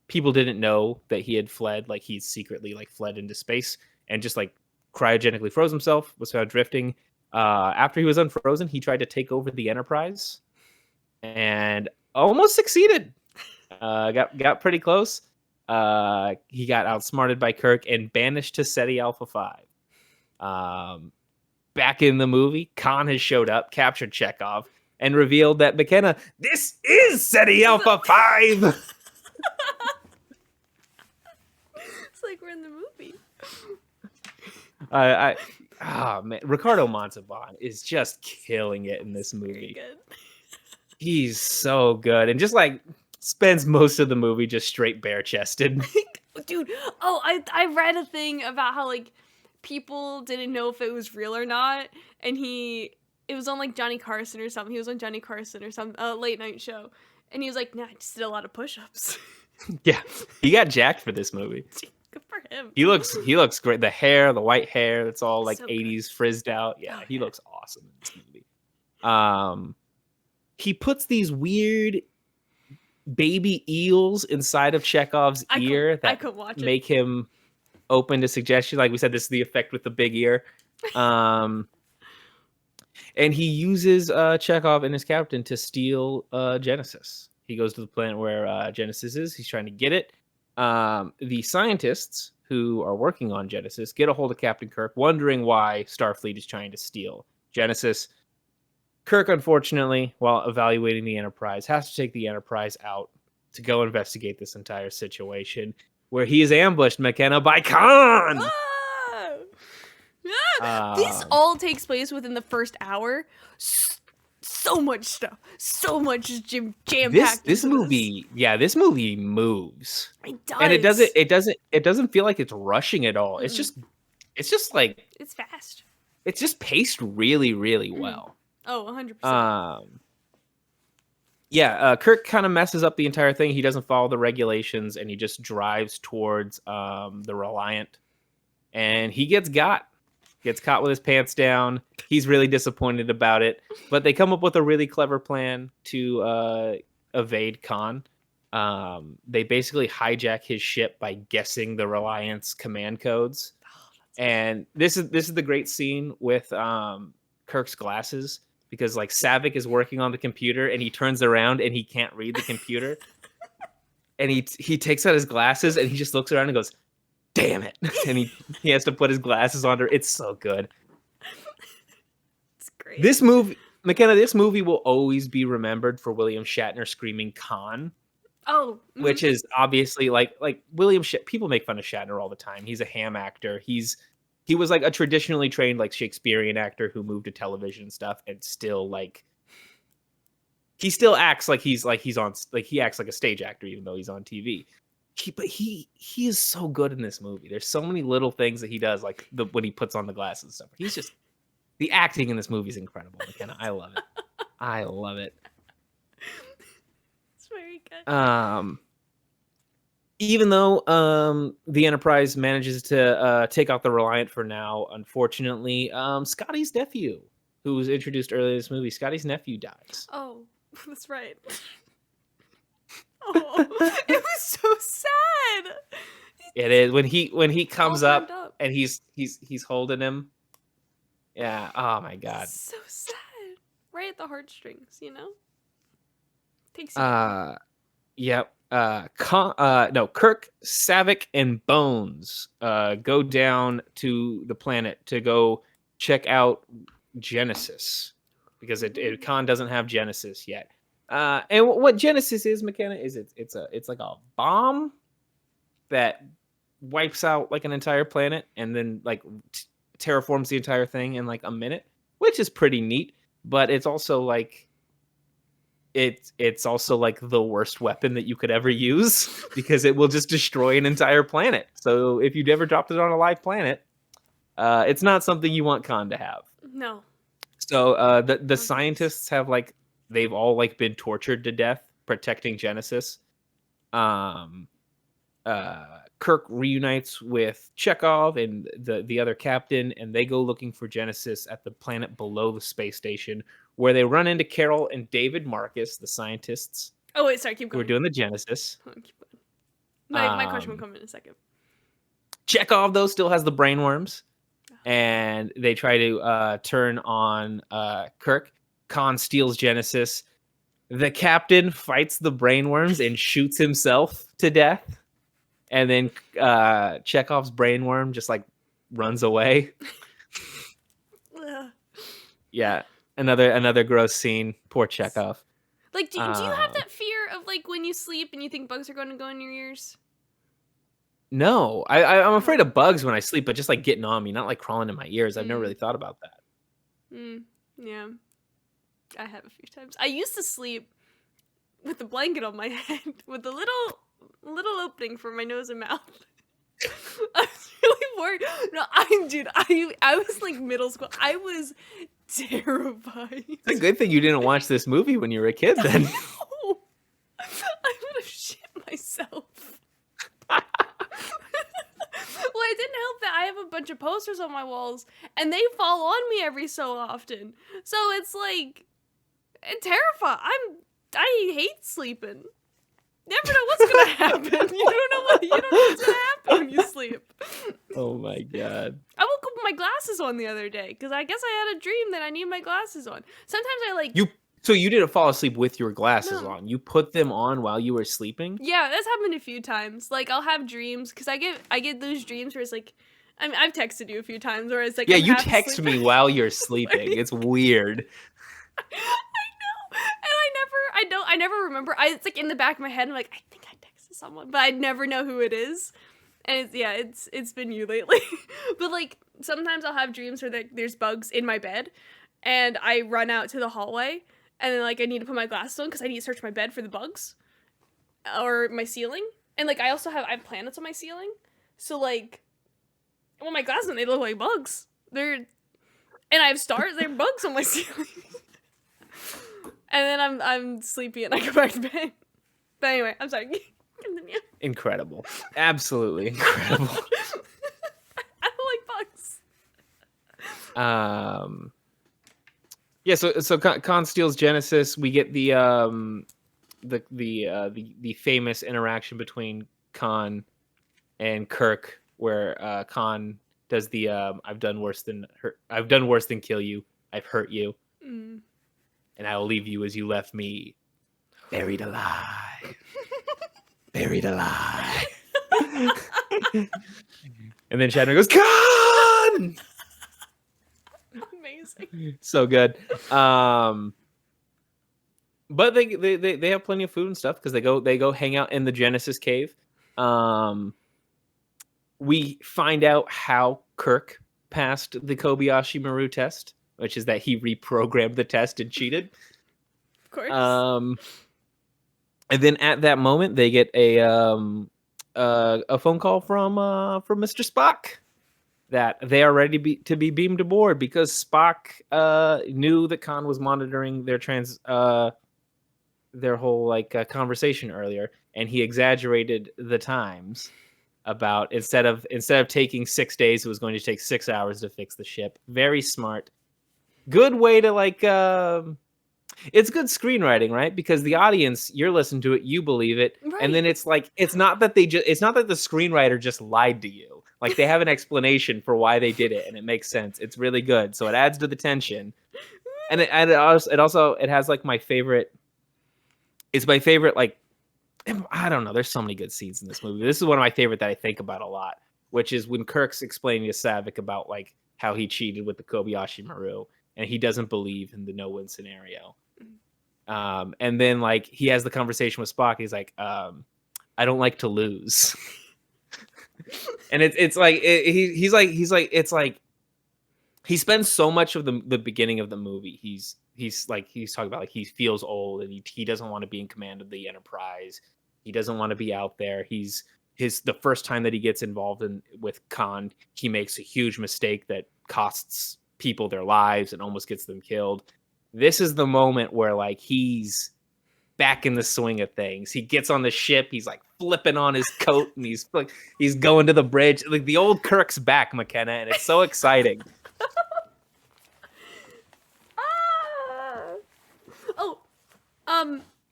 People didn't know that he had fled. Like, he secretly like fled into space and just like cryogenically froze himself. Was found drifting. After he was unfrozen, he tried to take over the Enterprise, and almost succeeded. Got pretty close. He got outsmarted by Kirk and banished to SETI Alpha 5. Back in the movie, Khan has showed up, captured Chekhov, and revealed that McKenna, this is SETI Alpha 5. It's like we're in the movie. Man, Ricardo Montalban is just killing it in this movie. Good. He's so good, and just like spends most of the movie just straight bare chested. Dude, I read a thing about how like people didn't know if it was real or not, and it was on like Johnny Carson or something. He was on Johnny Carson or some late night show, and he was like, "Nah, I just did a lot of push-ups." Yeah, he got jacked for this movie. Good for him. him. He looks great. The hair, the white hair, it's all like So good. 80s frizzed out. Yeah, Oh, he yeah. looks awesome in this movie. He puts these weird baby eels inside of Chekhov's ear I that could watch it. make him open to suggestion. Like we said, this is the effect with the big ear. And he uses Chekhov and his captain to steal Genesis. He goes to the planet where Genesis is. He's trying to get it. The scientists who are working on Genesis get a hold of Captain Kirk, wondering why Starfleet is trying to steal Genesis. Kirk, unfortunately, while evaluating the Enterprise, has to take the Enterprise out to go investigate this entire situation, where he is ambushed, Makenna, by Khan. Ah! This Um, all takes place within the first hour. So much stuff. So much jam packed. this movie, this movie moves. It does. And it doesn't feel like it's rushing at all. Mm-mm. It's just like It's fast. it's just paced really, really well. Oh, 100%. Kirk kind of messes up the entire thing. He doesn't follow the regulations and he just drives towards the Reliant. And he gets caught with his pants down. He's really disappointed about it. But they come up with a really clever plan to evade Khan. They basically hijack his ship by guessing the Reliant's command codes. And this is the great scene with Kirk's glasses, because like Savick is working on the computer and he turns around and he can't read the computer. And he takes out his glasses and he just looks around and goes, "Damn it." And he has to put his glasses on. It's so good. It's great. This movie, McKenna, this movie will always be remembered for William Shatner screaming Khan. Oh, which is obviously like William people make fun of Shatner all the time. He's a ham actor. He was like a traditionally trained like Shakespearean actor who moved to television and stuff, and still like he still acts like he's on, like he acts like a stage actor even though he's on TV. But he is so good in this movie. There's so many little things that he does, like when he puts on the glasses and stuff. He's just, the acting in this movie is incredible, McKenna. I love it. I love it. It's very good. Even though the Enterprise manages to take out the Reliant for now, unfortunately, Scotty's nephew, who was introduced earlier in this movie, Scotty's nephew dies. Oh, that's right. Oh, it was so sad. It is when he comes All burned up and he's holding him. Yeah. Oh my God. It's so sad. Right at the heartstrings, you know. Takes you down. Yep. Kirk, Savick, and Bones go down to the planet to go check out Genesis, because Khan doesn't have Genesis yet. And what Genesis is, McKenna, is it's like a bomb that wipes out like an entire planet and then like terraforms the entire thing in like a minute, which is pretty neat. But it's also like it's also like the worst weapon that you could ever use, because it will just destroy an entire planet. So if you've ever dropped it on a live planet, it's not something you want Khan to have. No. So the scientists have like, they've all like been tortured to death protecting Genesis. Kirk reunites with Chekhov and the other captain, and they go looking for Genesis at the planet below the space station, where they run into Carol and David Marcus, the scientists. Oh wait, sorry, keep Who going. are doing the Genesis. Hold on, keep going. My question will come in a second. Chekhov, though, still has the brainworms, and they try to turn on Kirk. Khan steals Genesis. The captain fights the brainworms and shoots himself to death. And then Chekhov's brainworm just like runs away. Yeah, another gross scene. Poor Chekhov. Like, do you have that fear of like when you sleep and you think bugs are going to go in your ears? No, I'm afraid of bugs when I sleep, but just like getting on me, not like crawling in my ears. I've never really thought about that. Yeah, I have a few times. I used to sleep with a blanket on my head with a little opening for my nose and mouth. I was really worried. No, I was like middle school. I was terrified. It's a good thing you didn't watch this movie when you were a kid then. No. I would have shit myself. it didn't help that I have a bunch of posters on my walls, and they fall on me every so often. So it's like, terrifying. I hate sleeping. Never know what's gonna happen. You don't know what's gonna happen when you sleep. Oh my god. I woke up with my glasses on the other day because I guess I had a dream that I need my glasses on. Sometimes I like So you didn't fall asleep with your glasses No. on. You put them on while you were sleeping? Yeah, that's happened a few times. Like I'll have dreams because I get those dreams where it's like, I mean, I've texted you a few times where it's like, Yeah, I'm you half text asleep. me while you're sleeping. It's weird. And I never remember. It's like in the back of my head. I'm like, I think I texted someone, but I never know who it is. And it's been you lately. But like sometimes I'll have dreams where there's bugs in my bed, and I run out to the hallway, and then like I need to put my glasses on because I need to search my bed for the bugs, or my ceiling. And like I have planets on my ceiling, so like, well, my glasses on, they look like bugs. And I have stars. They're bugs on my ceiling. And then I'm sleepy and I go back to bed. But anyway, I'm sorry. Continue. Incredible. Absolutely incredible. I don't like bugs. Yeah, so Khan steals Genesis. We get the famous interaction between Khan and Kirk, where Khan does the I've done worse than kill you. I've hurt you. Mm. And I will leave you as you left me, buried alive. Buried alive. And then Shatner goes, Khan! Amazing. So good. But they have plenty of food and stuff because they go hang out in the Genesis cave. We find out how Kirk passed the Kobayashi Maru test, which is that he reprogrammed the test and cheated. Of course. And then at that moment, they get a phone call from Mr. Spock that they are ready to be beamed aboard because Spock knew that Khan was monitoring their whole like conversation earlier, and he exaggerated the times. About instead of taking 6 days, it was going to take 6 hours to fix the ship. Very smart. Good way to like it's good screenwriting, right? Because the audience, you're listening to it, you believe it, Right. and then it's like it's not that the screenwriter just lied to you. Like they have an explanation for why they did it, and it makes sense. It's really good, so it adds to the tension, and it also has like my favorite. It's my favorite, like, I don't know. There's so many good scenes in this movie. This is one of my favorite that I think about a lot, which is when Kirk's explaining to Saavik about like how he cheated with the Kobayashi Maru, and he doesn't believe in the no-win scenario. And then like he has the conversation with Spock. He's like, I don't like to lose. And it's like he's like it's like he spends so much of the beginning of the movie. He's talking about like he feels old and he doesn't want to be in command of the Enterprise. He doesn't want to be out there. The first time that he gets involved with Khan, he makes a huge mistake that costs people their lives and almost gets them killed. This is the moment where like he's back in the swing of things. He gets on the ship, he's like flipping on his coat and he's going to the bridge. Like the old Kirk's back, McKenna, and it's so exciting.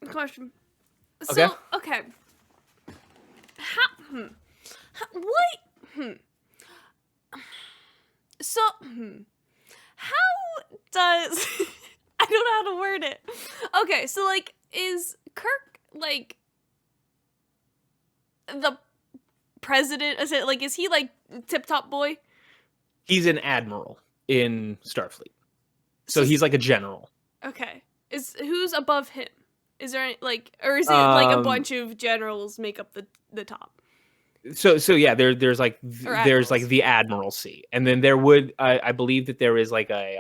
Question. Okay. So, okay. What? So, how does I don't know how to word it. Okay, so like, is Kirk like the president? Is he like tip top boy? He's an admiral in Starfleet, so he's like a general. Okay, who's above him? Is there any, like, or is it like a bunch of generals make up the top? So yeah, there's like the admiralcy, and then there would I believe that there is like a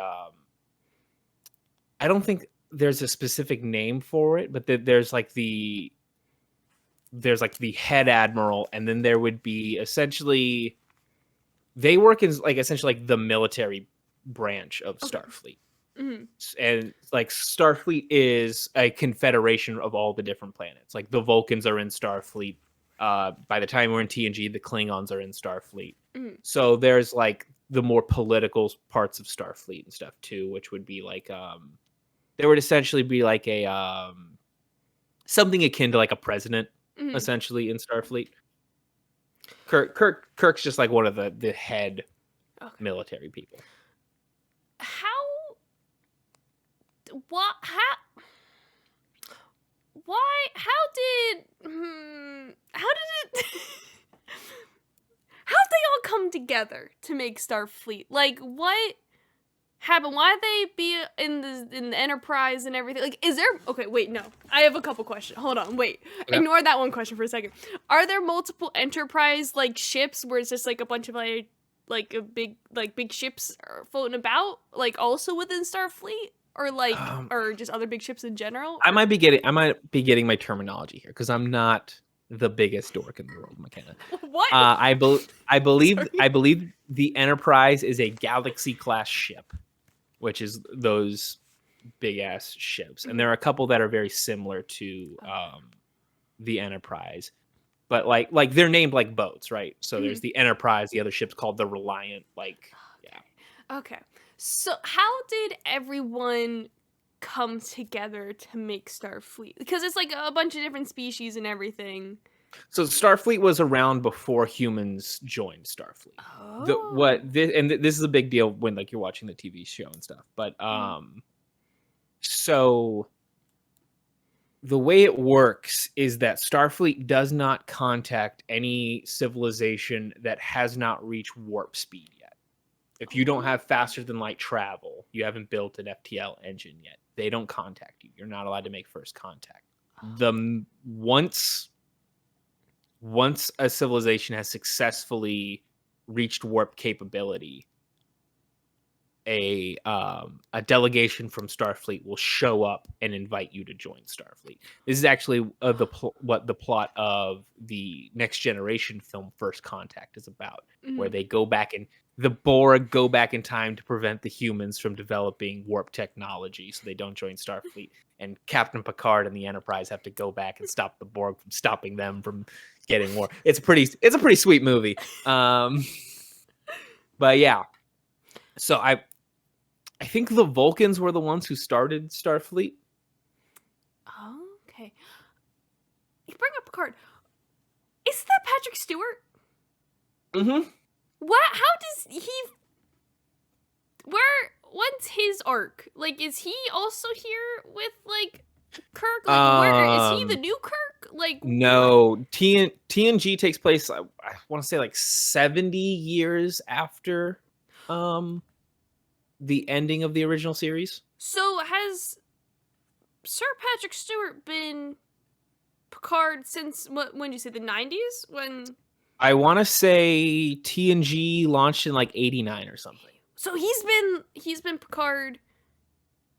I don't think there's a specific name for it, but there's like the head admiral, and then there would be essentially they work in like essentially like the military branch of Starfleet. Mm-hmm. And like Starfleet is a confederation of all the different planets. Like the Vulcans are in Starfleet. By the time we're in TNG, the Klingons are in Starfleet. Mm. So there's like the more political parts of Starfleet and stuff too, which would be like there would essentially be like a something akin to like a president Mhm. essentially in Starfleet. Kirk's just like one of the head Okay. military people. How? What? How? Why? How did? How did it? How'd they all come together to make Starfleet? Like, what happened? Why'd they be in the Enterprise and everything? Like, is there? Okay, wait, no. I have a couple questions. Hold on, wait. Okay. Ignore that one question for a second. Are there multiple Enterprise like ships where it's just like a bunch of like a big ships are floating about, like also within Starfleet, or like or just other big ships in general? I might be getting my terminology here because I'm not the biggest dork in the world, McKenna. What? I believe Sorry. the Enterprise is a Galaxy class ship, which is those big ass ships, and there are a couple that are very similar to the Enterprise, but like they're named like boats, right? So there's the Enterprise, the other ship's called the Reliant. Like, yeah. Okay. So how did everyone come together to make Starfleet? Because it's like a bunch of different species and everything. So Starfleet was around before humans joined Starfleet. Oh. This is a big deal when like you're watching the TV show and stuff. But so the way it works is that Starfleet does not contact any civilization that has not reached warp speed yet. If you don't have faster than light travel, you haven't built an FTL engine yet. They don't contact you. You're not allowed to make first contact. Once a civilization has successfully reached warp capability, a delegation from Starfleet will show up and invite you to join Starfleet. This is actually what the plot of the Next Generation film First Contact is about, where they go back and the Borg go back in time to prevent the humans from developing warp technology, so they don't join Starfleet. And Captain Picard and the Enterprise have to go back and stop the Borg from stopping them from getting more. It's a pretty sweet movie. But yeah, so I think the Vulcans were the ones who started Starfleet. Okay. You bring up Picard. Is that Patrick Stewart? Mm-hmm. What? How does he? What's his arc? Like, is he also here with like Kirk? Like, where is he the new Kirk? Like, no, TNG takes place. I want to say like 70 years after the ending of the original series. So has Sir Patrick Stewart been Picard since what? When did you say the 90s? When? I want to say TNG launched in like 89 or something. So he's been Picard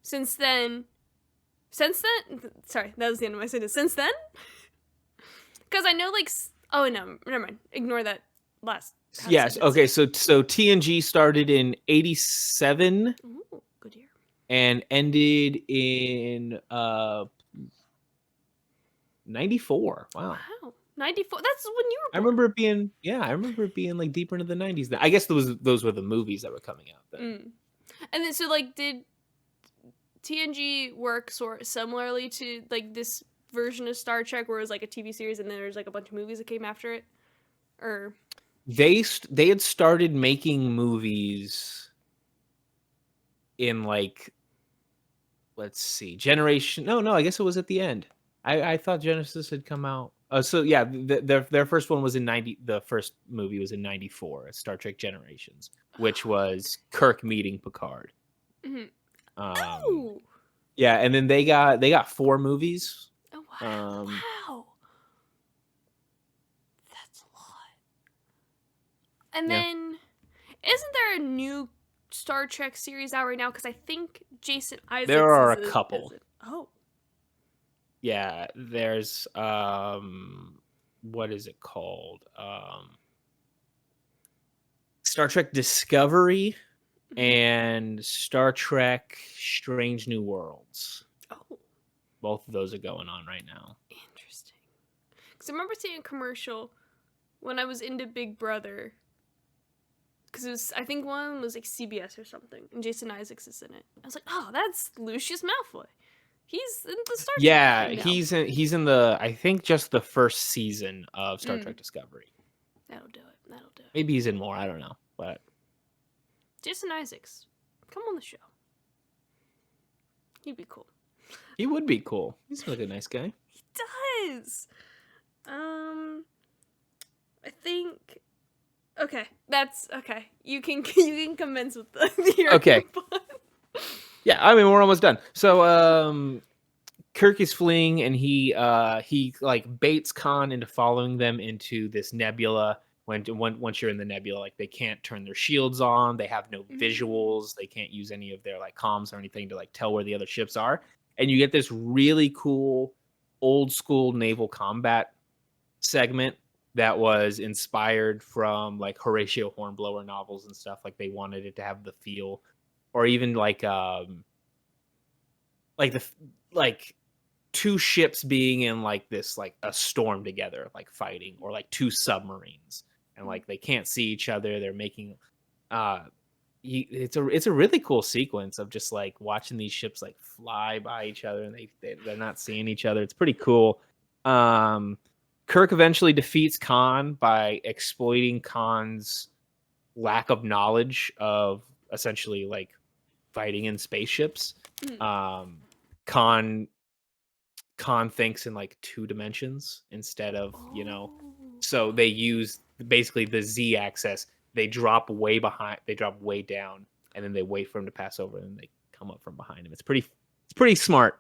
since then. Since then? Sorry, that was the end of my sentence. Since then? Because I know, like, oh no, never mind. Ignore that last. Yes. Okay. So TNG started in 87. Ooh, good year. And ended in 94. Wow. 94. That's when you were born. I remember it being like deeper into the 90s. I guess those were the movies that were coming out then. And then so like did TNG work sort of similarly to like this version of Star Trek where it was like a TV series and then there's like a bunch of movies that came after it? Or they had started making movies in like, let's see, Generation. No, I guess it was at the end. I thought Genesis had come out. So yeah, their first one was in 90. The first movie was in 94, Star Trek Generations, which was Kirk meeting Picard. Yeah, and then they got 4 movies. Oh wow! Wow, that's a lot. And then, isn't there a new Star Trek series out right now? Because I think Jason Isaacs. There are a couple. Oh. Yeah, there's what is it called? Star Trek Discovery and Star Trek Strange New Worlds. Oh. Both of those are going on right now. Interesting. Because I remember seeing a commercial when I was into Big Brother because I think one was like CBS or something, and Jason Isaacs is in it. I was like, oh, that's Lucius Malfoy. He's in the Star Trek Yeah, thing now. he's in the, I think, just the first season of Star Trek Discovery. That'll do it. That'll do it. Maybe he's in more. I don't know, but Jason Isaacs, come on the show. He'd be cool. he would be cool. He's like a nice guy. He does. I think. Okay, that's okay. You can commence with the Okay. Yeah, I mean, we're almost done. So, Kirk is fleeing, and he like baits Khan into following them into this nebula. Once you're in the nebula, like they can't turn their shields on, they have no visuals, they can't use any of their like comms or anything to like tell where the other ships are, and you get this really cool old school naval combat segment that was inspired from like Horatio Hornblower novels and stuff. Like they wanted it to have the feel, or even like two ships being in like this like a storm together, like fighting, or like two submarines, and like they can't see each other. They're making it's a really cool sequence of just like watching these ships like fly by each other, and they're not seeing each other. It's pretty cool. Kirk eventually defeats Khan by exploiting Khan's lack of knowledge of essentially like fighting in spaceships. Khan thinks in like 2 dimensions instead of, so they use basically the Z axis. They drop way down, and then they wait for him to pass over, and then they come up from behind him. It's pretty smart.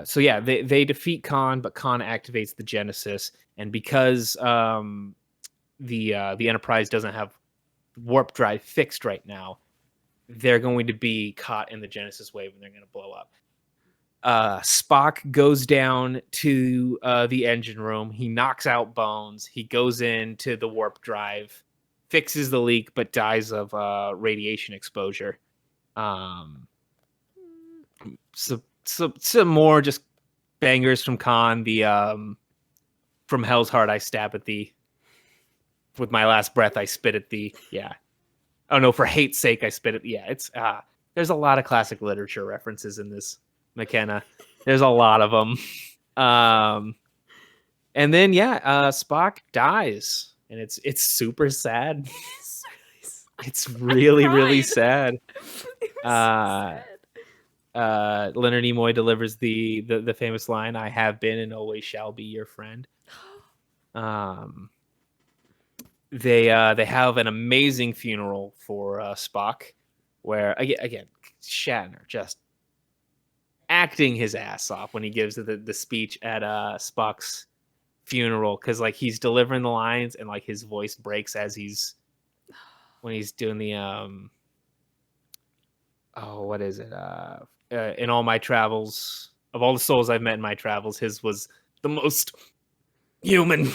So yeah, they defeat Khan, but Khan activates the Genesis, and because the Enterprise doesn't have warp drive fixed right now, they're going to be caught in the Genesis wave, and they're going to blow up. Spock goes down to the engine room. He knocks out Bones. He goes into the warp drive, fixes the leak, but dies of radiation exposure. So some more just bangers from Khan. The from Hell's Heart, I stab at thee. With my last breath, I spit at thee. Yeah. Oh no, for hate's sake, I spit at. Yeah, it's there's a lot of classic literature references in this, Makenna. There's a lot of them. And then Spock dies, and it's super sad. It's really sad. Leonard Nimoy delivers the famous line, "I have been and always shall be your friend." They have an amazing funeral for Spock, where again Shatner just acting his ass off when he gives the speech at Spock's funeral, because like he's delivering the lines and like his voice breaks when he's doing the what is it? In all my travels, of all the souls I've met in my travels, his was the most human.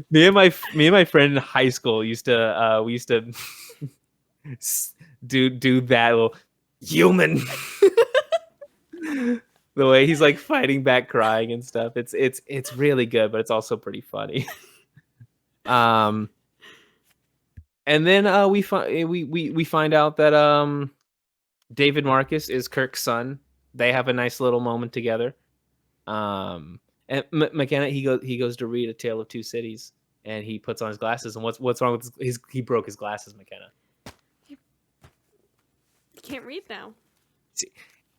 me and my friend in high school used to do that little human. The way he's like fighting back, crying and stuff. It's really good, but it's also pretty funny. And then we find out that David Marcus is Kirk's son. They have a nice little moment together. And Makenna, he goes to read A Tale of Two Cities, and he puts on his glasses. And what's wrong with he broke his glasses, Makenna? You can't read now. See,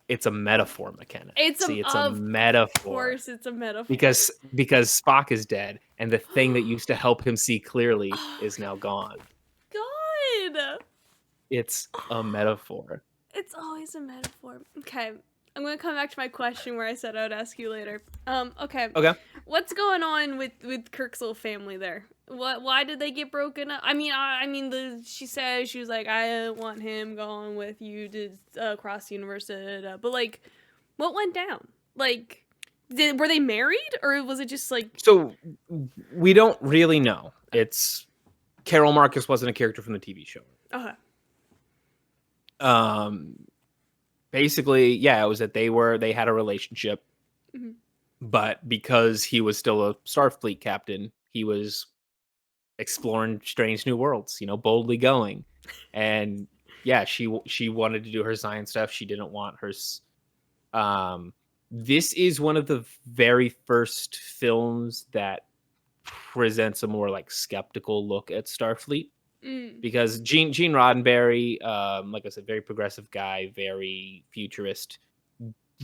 it's a metaphor, Makenna. It's a metaphor. Of course, it's a metaphor. Because Spock is dead, and the thing that used to help him see clearly is now gone. God, it's a metaphor. It's always a metaphor. Okay, I'm gonna come back to my question where I said I would ask you later. Okay. What's going on with Kirk's little family there? Why did they get broken up? I mean, she said she was like, I want him going with you to across the universe, but like, what went down? Like, were they married, or was it just like? So we don't really know. It's Carol Marcus wasn't a character from the TV show. Okay. Basically, yeah, it was that they had a relationship. Mm-hmm. but because he was still a Starfleet captain, he was exploring strange new worlds, boldly going. And yeah, she wanted to do her science stuff. She didn't want um this is one of the very first films that presents a more like skeptical look at Starfleet, Mm. because Gene Roddenberry, like I said, very progressive guy, very futurist,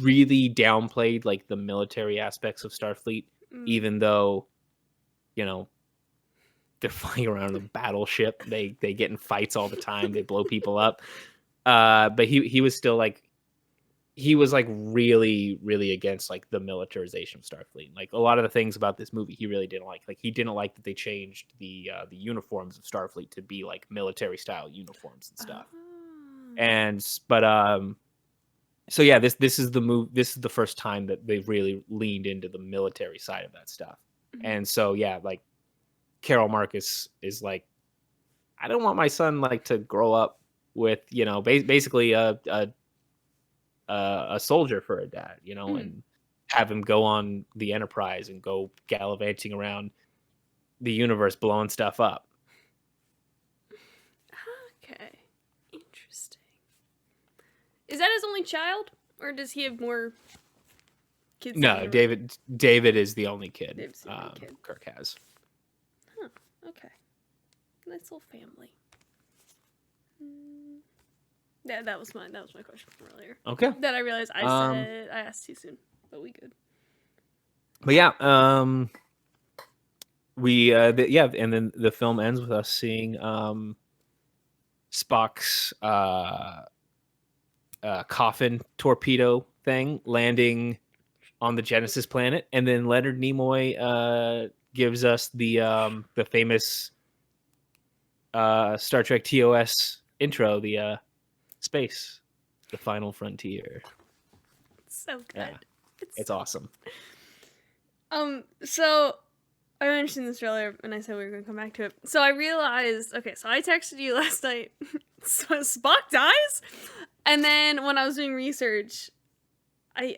really downplayed like the military aspects of Starfleet, Mm. even though, you know, they're flying around in a battleship. They get in fights all the time. They blow people up. But he was still like, he was like really, really against like the militarization of Starfleet. Like a lot of the things about this movie, he really didn't like. Like he didn't like that they changed the uniforms of Starfleet to be like military style uniforms and stuff. Oh. But so yeah, this is the move. This is the first time that they've really leaned into the military side of that stuff. Mhm. And so yeah, like Carol Marcus is like, I don't want my son like to grow up with basically a soldier for a dad, Mhm. and have him go on the Enterprise and go gallivanting around the universe blowing stuff up. Okay. Interesting. Is that his only child, or does he have more kids? No, David is the only kid. David's the only kid. Kirk has. Huh. Okay. Nice little family. Yeah, that was my question from earlier. Okay. That I realized I asked too soon, but we good. But yeah, and then the film ends with us seeing Spock's coffin torpedo thing landing on the Genesis planet, and then Leonard Nimoy gives us the famous Star Trek TOS intro, the space, the final frontier. So good. Yeah, it's awesome. So I mentioned this earlier, and I said we were going to come back to it. So I realized, okay, so I texted you last night. So Spock dies, and then when I was doing research,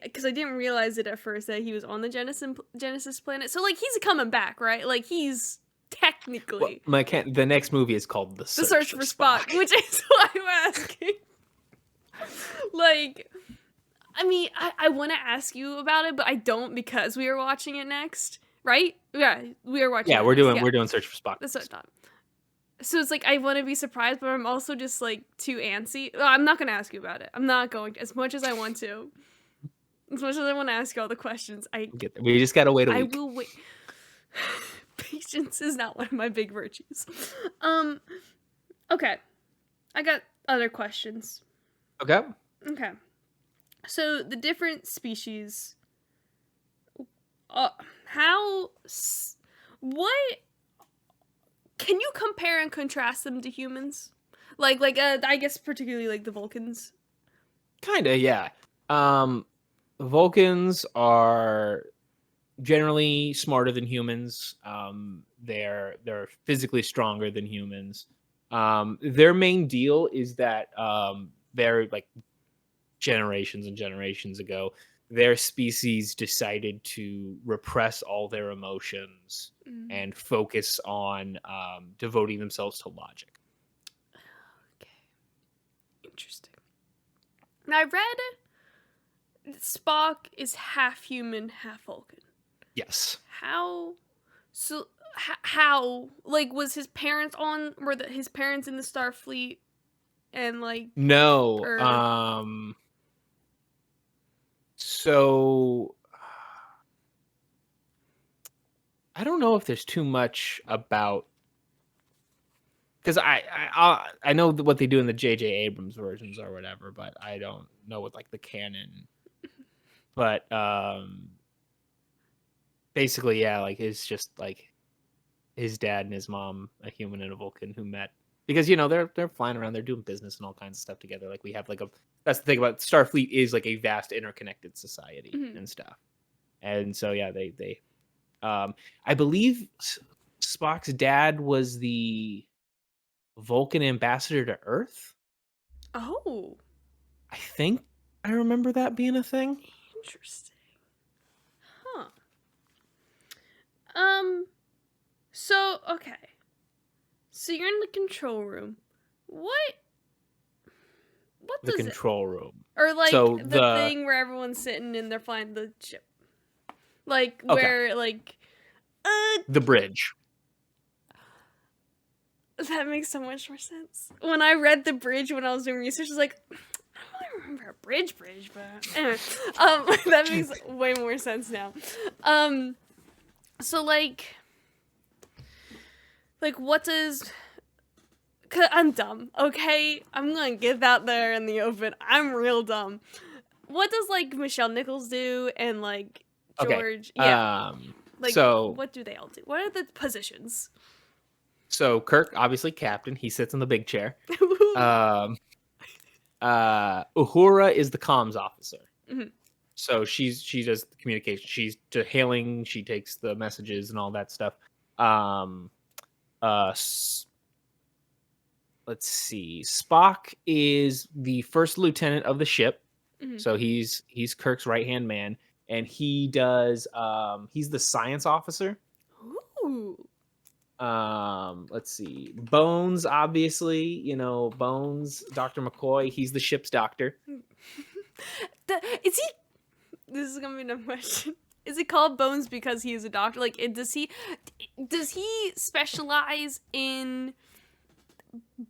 because I didn't realize it at first that he was on the Genesis planet. So like he's coming back, right? Like he's technically The next movie is called The Search for Spock, which is why I'm asking. Like, I mean, I want to ask you about it, but I don't because we are watching it next, right? Yeah, we are watching. Yeah, we're doing Search for Spock. That's what I thought. So it's like I want to be surprised, but I'm also just like too antsy. I'm not going to ask you about it. I'm not going to, as much as I want to. As much as I want to ask you all the questions, We just gotta wait a week. I will wait. Patience is not one of my big virtues. Okay. I got other questions. Okay. So the different species, what can you compare and contrast them to humans? Like I guess particularly like the Vulcans. Kinda, yeah. Vulcans are generally smarter than humans. They're physically stronger than humans. Their main deal is that they're like generations and generations ago, their species decided to repress all their emotions and focus on devoting themselves to logic. Okay. Interesting. Now I read Spock is half human, half Vulcan. Yes. How? So how? Like, was his parents on? Were his parents in the Starfleet? And like no. So I don't know if there's too much about, because I know what they do in the J.J. Abrams versions or whatever, but I don't know what like the canon. But basically, yeah, like it's just like his dad and his mom, a human and a Vulcan, who met because they're flying around, they're doing business and all kinds of stuff together. Like we have like that's the thing about Starfleet, is like a vast interconnected society and stuff. And so yeah, they I believe Spock's dad was the Vulcan ambassador to Earth. Oh, I think I remember that being a thing. interesting. Huh. So you're in the control room. What The does it, control room. or like So the thing where everyone's sitting and they're flying the ship, like Okay. where like the bridge. that makes so much more sense. When I read the bridge when I was doing research, I was like, I don't really remember a bridge, but anyway, that makes way more sense now. So like what does? Cause I'm dumb, okay? I'm gonna get that there in the open. I'm real dumb. What does like Michelle Nichols do and like George? Okay. Yeah. Like so what do they all do? What are the positions? So Kirk, obviously captain, he sits in the big chair. Uhura is the comms officer. Mhm. So she does the communication. She's to hailing. She takes the messages and all that stuff. Let's see. Spock is the first lieutenant of the ship. Mhm. So he's Kirk's right hand man, and he does. He's the science officer. Ooh. Let's see. Bones, obviously, Bones, Dr. McCoy, he's the ship's doctor. Is he? This is gonna be no question. Is it called Bones because he is a doctor? Like, does he specialize in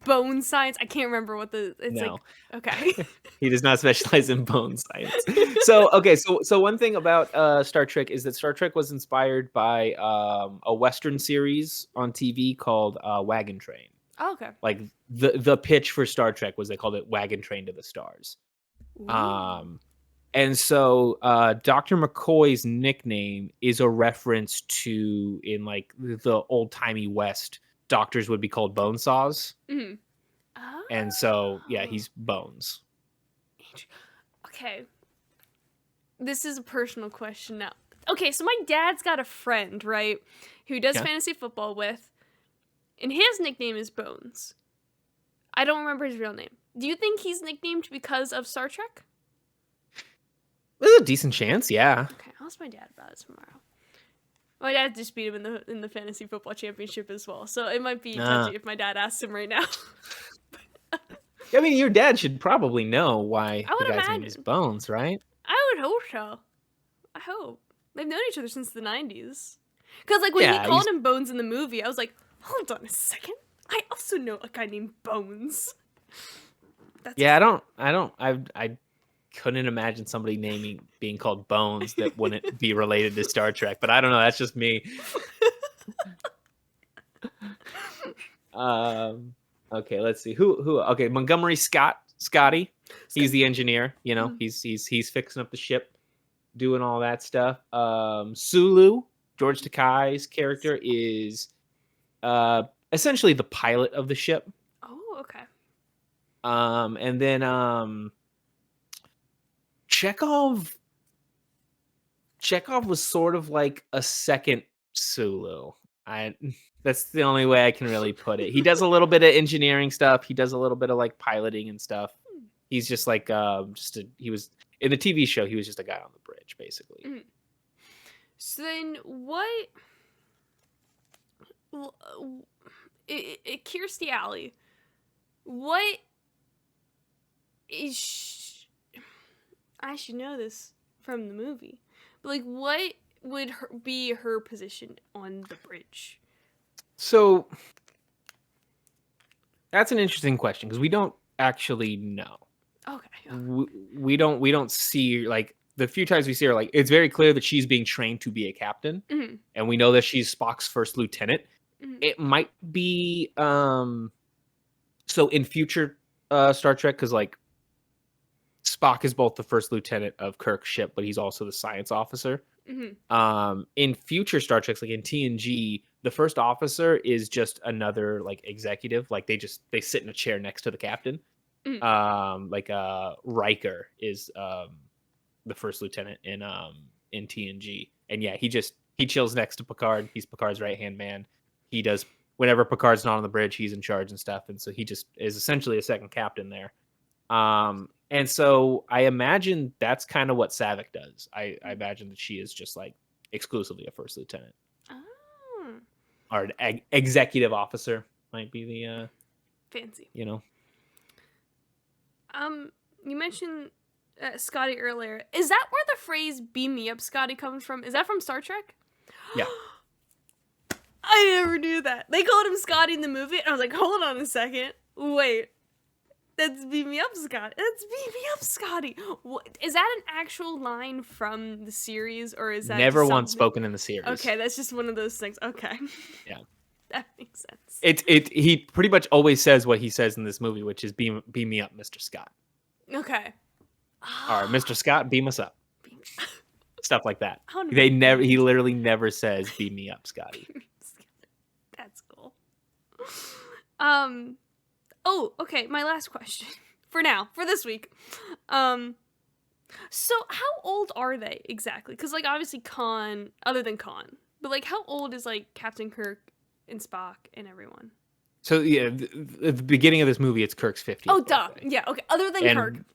bone science? I can't remember what the. It's No. like okay. He does not specialize in bone science. So one thing about Star Trek is that Star Trek was inspired by a Western series on TV called Wagon Train. Oh, okay. Like the pitch for Star Trek was they called it Wagon Train to the Stars. Ooh. And so Dr. McCoy's nickname is a reference to, in like the old timey West, doctors would be called bone saws. Mm-hmm. Oh. And so yeah, he's Bones. Okay. This is a personal question now. Okay, so my dad's got a friend, right, who does fantasy football with, and his nickname is Bones. I don't remember his real name. Do you think he's nicknamed because of Star Trek? There's a decent chance, yeah. Okay, I'll ask my dad about it tomorrow. My dad just beat him in the fantasy football championship as well, so it might be touchy if my dad asks him right now. I mean, your dad should probably know why I would the guy's name imagine. is Bones, right? I would hope so. I hope. They've known each other since the 90s. Because, like, when he called him Bones in the movie, I was like, hold on a second. I also know a guy named Bones. I couldn't imagine somebody being called Bones that wouldn't be related to Star Trek, but I don't know. That's just me. Okay, let's see. Who? Okay, Montgomery Scotty. He's the engineer. He's fixing up the ship, doing all that stuff. Sulu, George Takei's character, is essentially the pilot of the ship. Oh, okay. And then Chekhov was sort of like a second Sulu. That's the only way I can really put it. He does a little bit of engineering stuff. He does a little bit of like piloting and stuff. He's just like he was in the TV show. He was just a guy on the bridge, basically. Mm. So then, what? Kirstie Alley. What is? I should know this from the movie, but like, what would be her position on the bridge? So that's an interesting question because we don't actually know. Okay. We don't see, like, the few times we see her, like, it's very clear that she's being trained to be a captain, and we know that she's Spock's first lieutenant. It might be so in future Star Trek, because like Spock is both the first lieutenant of Kirk's ship, but he's also the science officer. In future Star Treks, like in TNG, the first officer is just another like executive. Like they sit in a chair next to the captain. Riker is the first lieutenant in TNG, and yeah, he chills next to Picard. He's Picard's right hand man. He does whenever Picard's not on the bridge, he's in charge and stuff, and so he just is essentially a second captain there. And so I imagine that's kind of what Saavik does. I imagine that she is just like exclusively a first lieutenant. Oh. Or an executive officer, might be the Fancy. you know. You mentioned Scotty earlier. Is that where the phrase "beam me up, Scotty" comes from? Is that from Star Trek? Yeah. I never knew that. They called him Scotty in the movie, and I was like, hold on a second. Wait. That's "beam me up, Scotty." That's "beam me up, Scotty." What, is that an actual line from the series, or is that Never just once something? spoken in the series. Okay, that's just one of those things. Okay. Yeah. That makes sense. He pretty much always says what he says in this movie, which is beam me up, Mr. Scott. Okay. Or Mr. Scott, beam us up. Beam- Stuff like that. I wanna They be never beamed. he literally never says beam me up, Scotty. That's cool. Oh, okay, my last question. For now, for this week. So how old are they exactly? Because, like, obviously Khan, other than Khan, but, like, how old is, like, Captain Kirk and Spock and everyone? So yeah, at the beginning of this movie, it's Kirk's 50th Oh, duh. birthday. Yeah, okay. Other than Kirk. And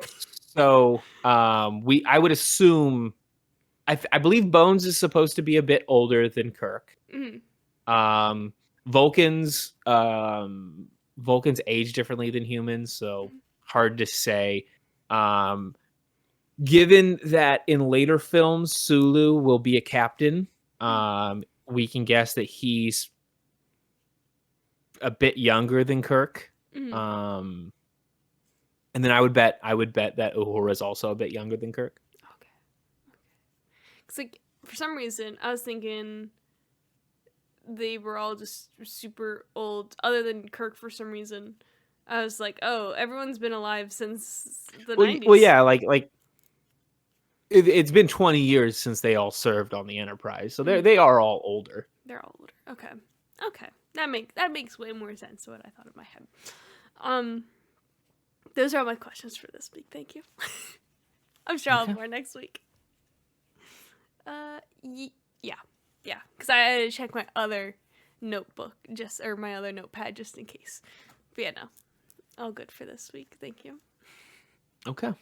so I would assume I believe Bones is supposed to be a bit older than Kirk. Mhm. Vulcans age differently than humans, so hard to say. Given that in later films Sulu will be a captain, we can guess that he's a bit younger than Kirk. Mhm. And then I would bet that Uhura is also a bit younger than Kirk. Okay. Because, like, for some reason, I was thinking they were all just super old, other than Kirk for some reason. I was like, oh, everyone's been alive since the 90s. Well, yeah, like it's been 20 years since they all served on the Enterprise, so they are all older. They're all older. Okay. That makes way more sense than what I thought in my head. Those are all my questions for this week. Thank you. I'm sure I'll have more next week. Yeah. Because I had to check my other notebook, my other notepad, just in case. But yeah, no, all good for this week. Thank you. Okay.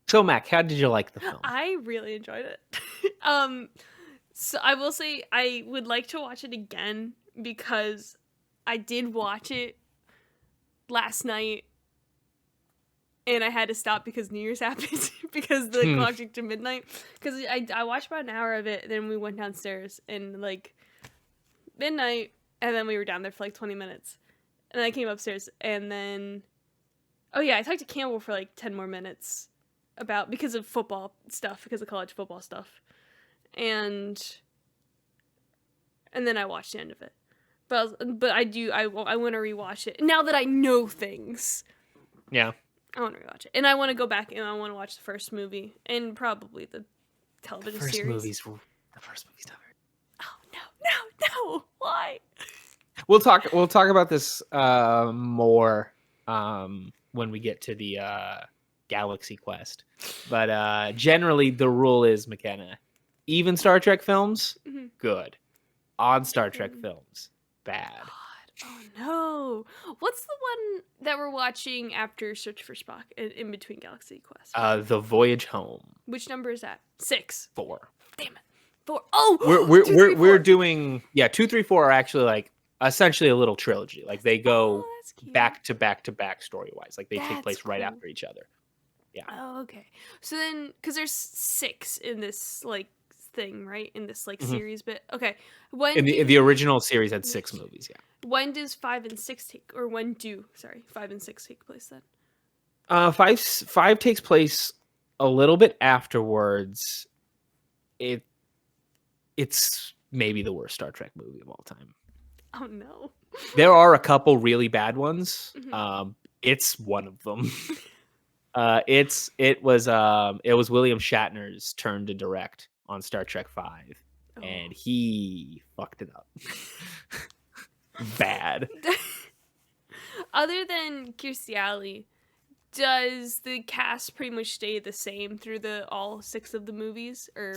So Mac, how did you like the film? I really enjoyed it. So I will say I would like to watch it again because I did watch it last night and I had to stop because New Year's happened because the clock ticked to midnight. Because I watched about an hour of it, then we went downstairs and like midnight, and then we were down there for like 20 minutes. And then I came upstairs and then, oh yeah, I talked to Campbell for like 10 more minutes because of football stuff, because of college football stuff. And then I watched the end of it. But I want to rewatch it now that I know things. Yeah, I want to rewatch it, and I want to go back and I want to watch the first movie and probably the television series. The first movie's not very. Oh no! Why? We'll talk about this more when we get to the Galaxy Quest. But generally, the rule is, McKenna, even Star Trek films, good. Odd Star Trek films, bad. God. Oh no! What's the one that we're watching after Search for Spock in between Galaxy Quest? The Voyage Home. Which number is that? 6. 4. Damn it. 4. Oh, we're doing 2, 3, 4 are actually like essentially a little trilogy. Like they go back to back to back story wise. Like they take place right after each other. Yeah. Oh, okay. So then, because there's 6 in this like thing, right? In this like series, but okay. When the original series had 6 movies. Yeah. When does 5 and 6 take, or when do 5 and 6 take place then? 5 takes place a little bit afterwards. It's maybe the worst Star Trek movie of all time. Oh no. There are a couple really bad ones. It's one of them. It was William Shatner's turn to direct on Star Trek 5, and he fucked it up. Bad. Other than Kirstie Alley, does the cast pretty much stay the same through all 6 of the movies, or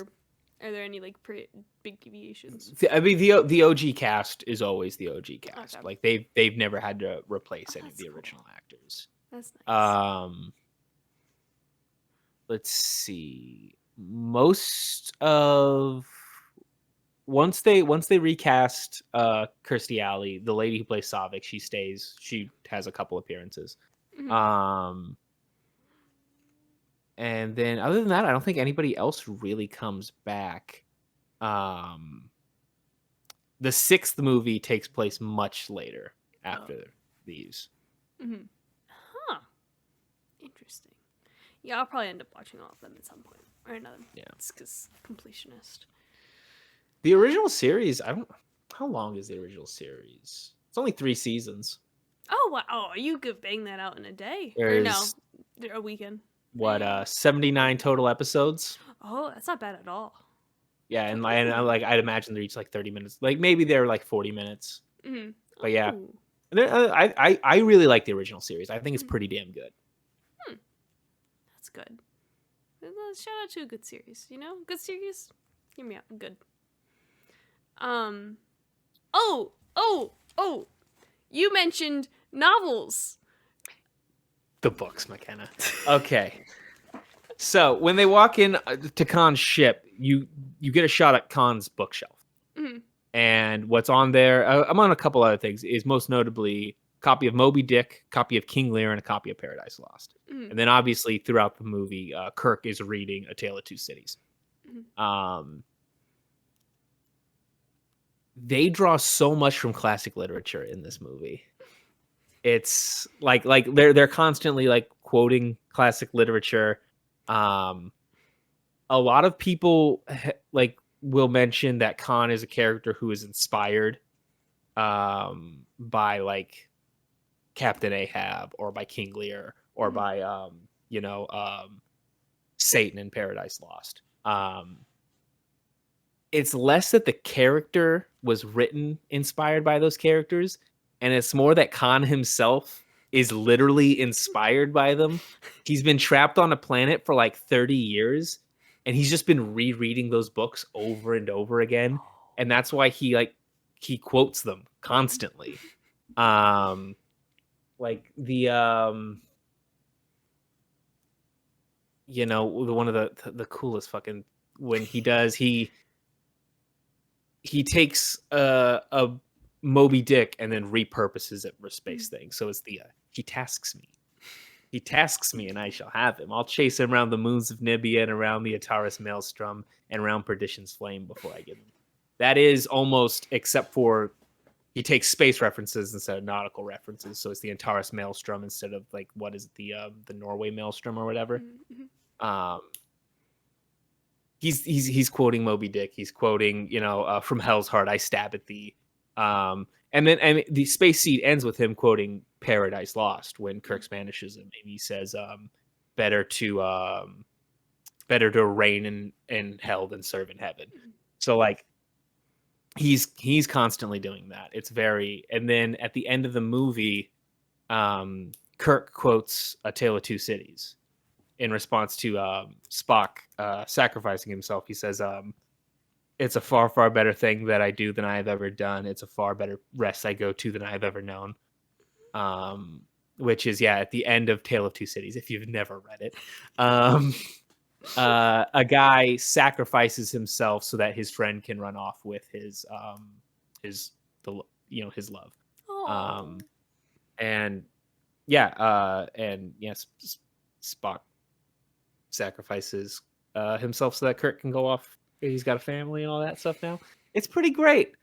are there any like big deviations? I mean, the OG cast is always the OG cast. Okay. Like they've never had to replace any of the original actors. That's nice. Let's see. Most of once they recast Kirstie Alley, the lady who plays Savik, she stays. She has a couple appearances. Mhm. And then other than that, I don't think anybody else really comes back. The 6th movie takes place much later after these. Mhm. Huh. Interesting. Yeah, I'll probably end up watching all of them at some point or another. Yeah. It's because completionist. The original series, I don't. How long is the original series? It's only 3 seasons. Oh wow! Oh, you could bang that out in a day or no, There's a weekend. what 79 total episodes. Oh, that's not bad at all. Yeah, and I'd imagine they're each like 30 minutes. Like maybe they're like 40 minutes. Mm-hmm. But yeah, Ooh. and I really like the original series. I think it's pretty damn good. That's good. Shout out to a good series. You know, good series. Hear me out. Good. Oh. You mentioned novels. The books, Makenna. Okay. So when they walk in to Khan's ship, you get a shot at Khan's bookshelf. Mm-hmm. And what's on there, among a couple other things, is most notably a copy of Moby Dick, a copy of King Lear, and a copy of Paradise Lost. Mm-hmm. And then obviously throughout the movie, Kirk is reading A Tale of Two Cities. Mm-hmm. They draw so much from classic literature in this movie. It's like they're constantly like quoting classic literature. A lot of people like will mention that Khan is a character who is inspired by like Captain Ahab or by King Lear or by Satan in Paradise Lost. It's less that the character was written inspired by those characters, and it's more that Khan himself is literally inspired by them. He's been trapped on a planet for like 30 years, and he's just been rereading those books over and over again, and that's why he quotes them constantly. Like the one of the coolest fucking when he does he takes a Moby Dick and then repurposes it for space thing. So it's he tasks me. He tasks me and I shall have him. I'll chase him around the moons of Nibia and around the Ataris Maelstrom and around Perdition's Flame before I get him. That is almost, except for he takes space references instead of nautical references. So it's the Antares Maelstrom instead of like what is it, the Norway Maelstrom or whatever. Mm-hmm. He's quoting Moby Dick. He's quoting, from Hell's Heart, I stab at thee. And the space seed ends with him quoting Paradise Lost when Kirk Spanishes him, and he says, "Better to reign in hell than serve in heaven." So like, he's constantly doing that. It's very. And then at the end of the movie, Kirk quotes A Tale of Two Cities. In response to Spock sacrificing himself, he says, "It's a far, far better thing that I do than I have ever done. It's a far better rest I go to than I have ever known." Which is, at the end of Tale of Two Cities, if you've never read it. A guy sacrifices himself so that his friend can run off with his love. And yes, Spock sacrifices himself so that Kirk can go off. He's got a family and all that stuff now. It's pretty great.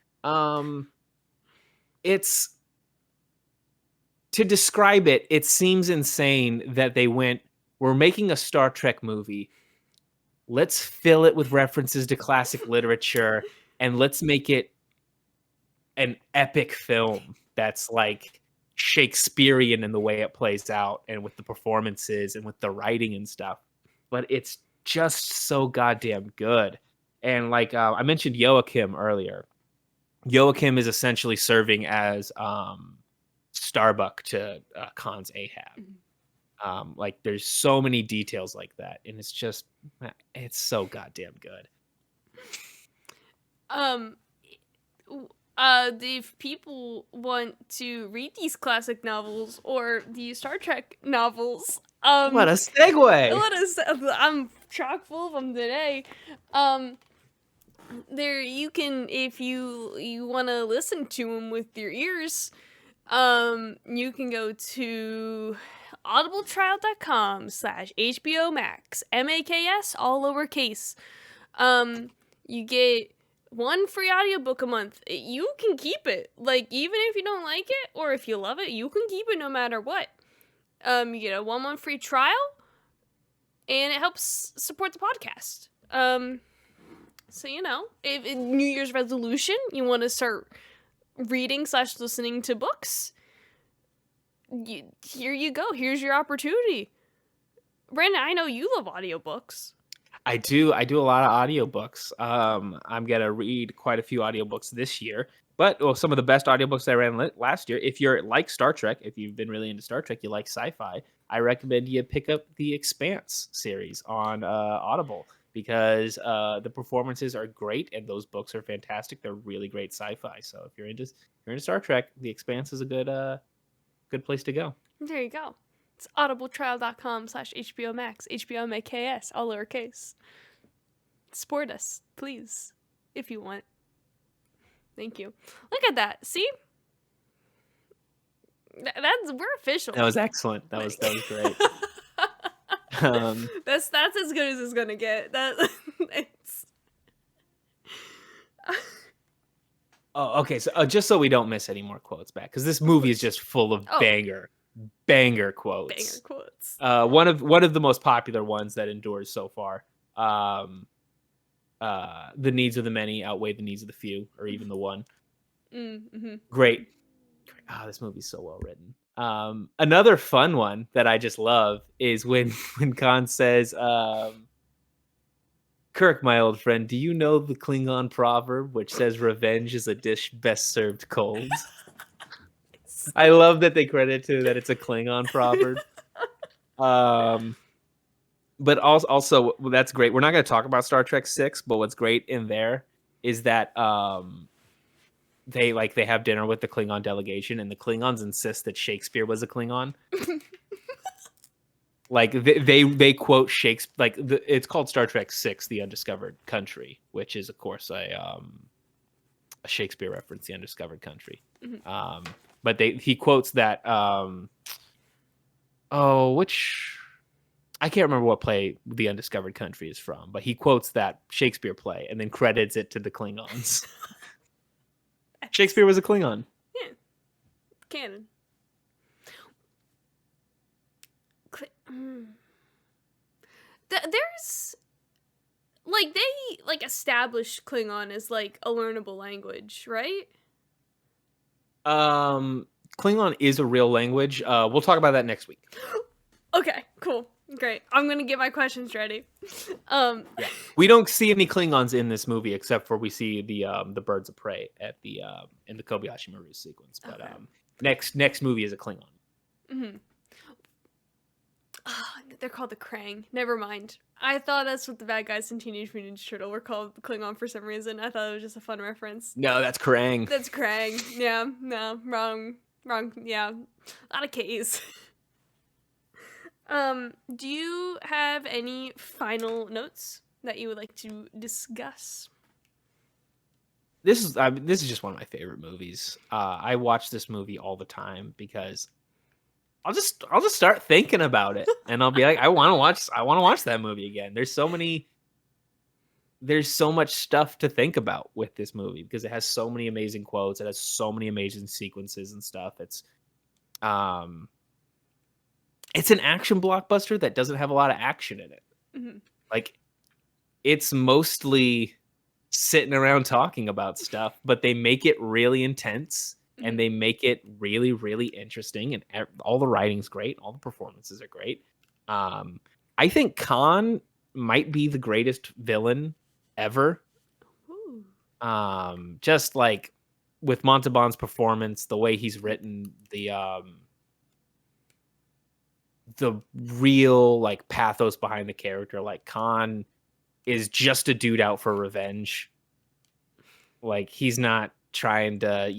It's to describe it, it seems insane that they went, we're making a Star Trek movie. Let's fill it with references to classic literature and let's make it an epic film that's like Shakespearean in the way it plays out and with the performances and with the writing and stuff. But it's just so goddamn good. And like I mentioned Joachim earlier. Joachim is essentially serving as Starbuck to Khan's Ahab. Like there's so many details like that, and it's so goddamn good. If people want to read these classic novels or the Star Trek novels, what a segue! I'm chock full of them today. there you can, if you want to listen to them with your ears, you can go to audibletrial.com/HBO Max, MAKS, all lowercase. You get one free audiobook a month. You can keep it. Like, even if you don't like it or if you love it, you can keep it no matter what. You get a 1 month free trial, and it helps support the podcast. So, you know, if New Year's resolution, you want to start reading/listening to books, here you go. Here's your opportunity. Brandon, I know you love audiobooks. I do a lot of audiobooks. I'm gonna read quite a few audiobooks this year. But some of the best audiobooks I ran last year, if you're like Star Trek, if you've been really into Star Trek, you like sci-fi, I recommend you pick up the Expanse series on Audible, because the performances are great and those books are fantastic. They're really great sci-fi. So if you're into Star Trek, the Expanse is a good place to go. There you go. It's audibletrial.com/HBO Max, HBO Maks, all lowercase. Support us, please, if you want. Thank you. Look at that. See? We're official. That was excellent. That was great. That's as good as it's gonna get. It's... Oh, okay. So just so we don't miss any more quotes back, because this movie is just full of banger quotes. Banger quotes. One of the most popular ones that endures so far. The needs of the many outweigh the needs of the few, or even the one. Mm-hmm. Great. Oh, this movie's so well written. Another fun one that I just love is when Khan says, Kirk, my old friend, do you know the Klingon proverb which says revenge is a dish best served cold? I love that they credit to that it's a Klingon proverb. But also that's great. We're not going to talk about Star Trek 6, but what's great in there is that they have dinner with the Klingon delegation, and the Klingons insist that Shakespeare was a Klingon. Like they quote Shakespeare. Like it's called Star Trek 6: The Undiscovered Country, which is of course a Shakespeare reference, The Undiscovered Country. Mm-hmm. But he quotes that. Which I can't remember what play The Undiscovered Country is from, but he quotes that Shakespeare play and then credits it to the Klingons. Shakespeare was a Klingon. Yeah. Canon. There's they established Klingon as a learnable language, right? Klingon is a real language. We'll talk about that next week. Okay, cool. Great. I'm going to get my questions ready. Yeah. We don't see any Klingons in this movie except for we see the birds of prey at the in the Kobayashi Maru sequence. But next movie is a Klingon. Mm-hmm. Oh, they're called the Krang. Never mind. I thought that's what the bad guys in Teenage Mutant Ninja Turtle were called, Klingon, for some reason. I thought it was just a fun reference. No, that's Krang. That's Krang. Yeah, no, wrong. Yeah, a lot of K's. Do you have any final notes that you would like to discuss? This is just one of my favorite movies. I watch this movie all the time because I'll just start thinking about it, and I'll be like, I want to watch that movie again. There's so much stuff to think about with this movie because it has so many amazing quotes. It has so many amazing sequences and stuff. It's an action blockbuster that doesn't have a lot of action in it. Mm-hmm. Like, it's mostly sitting around talking about stuff, but they make it really intense. And they make it really, really interesting, and all the writing's great. All the performances are great. I think Khan might be the greatest villain ever. Just like with Montalban's performance, the way he's written, the real pathos behind the character. Like, Khan is just a dude out for revenge. Like, he's not trying to,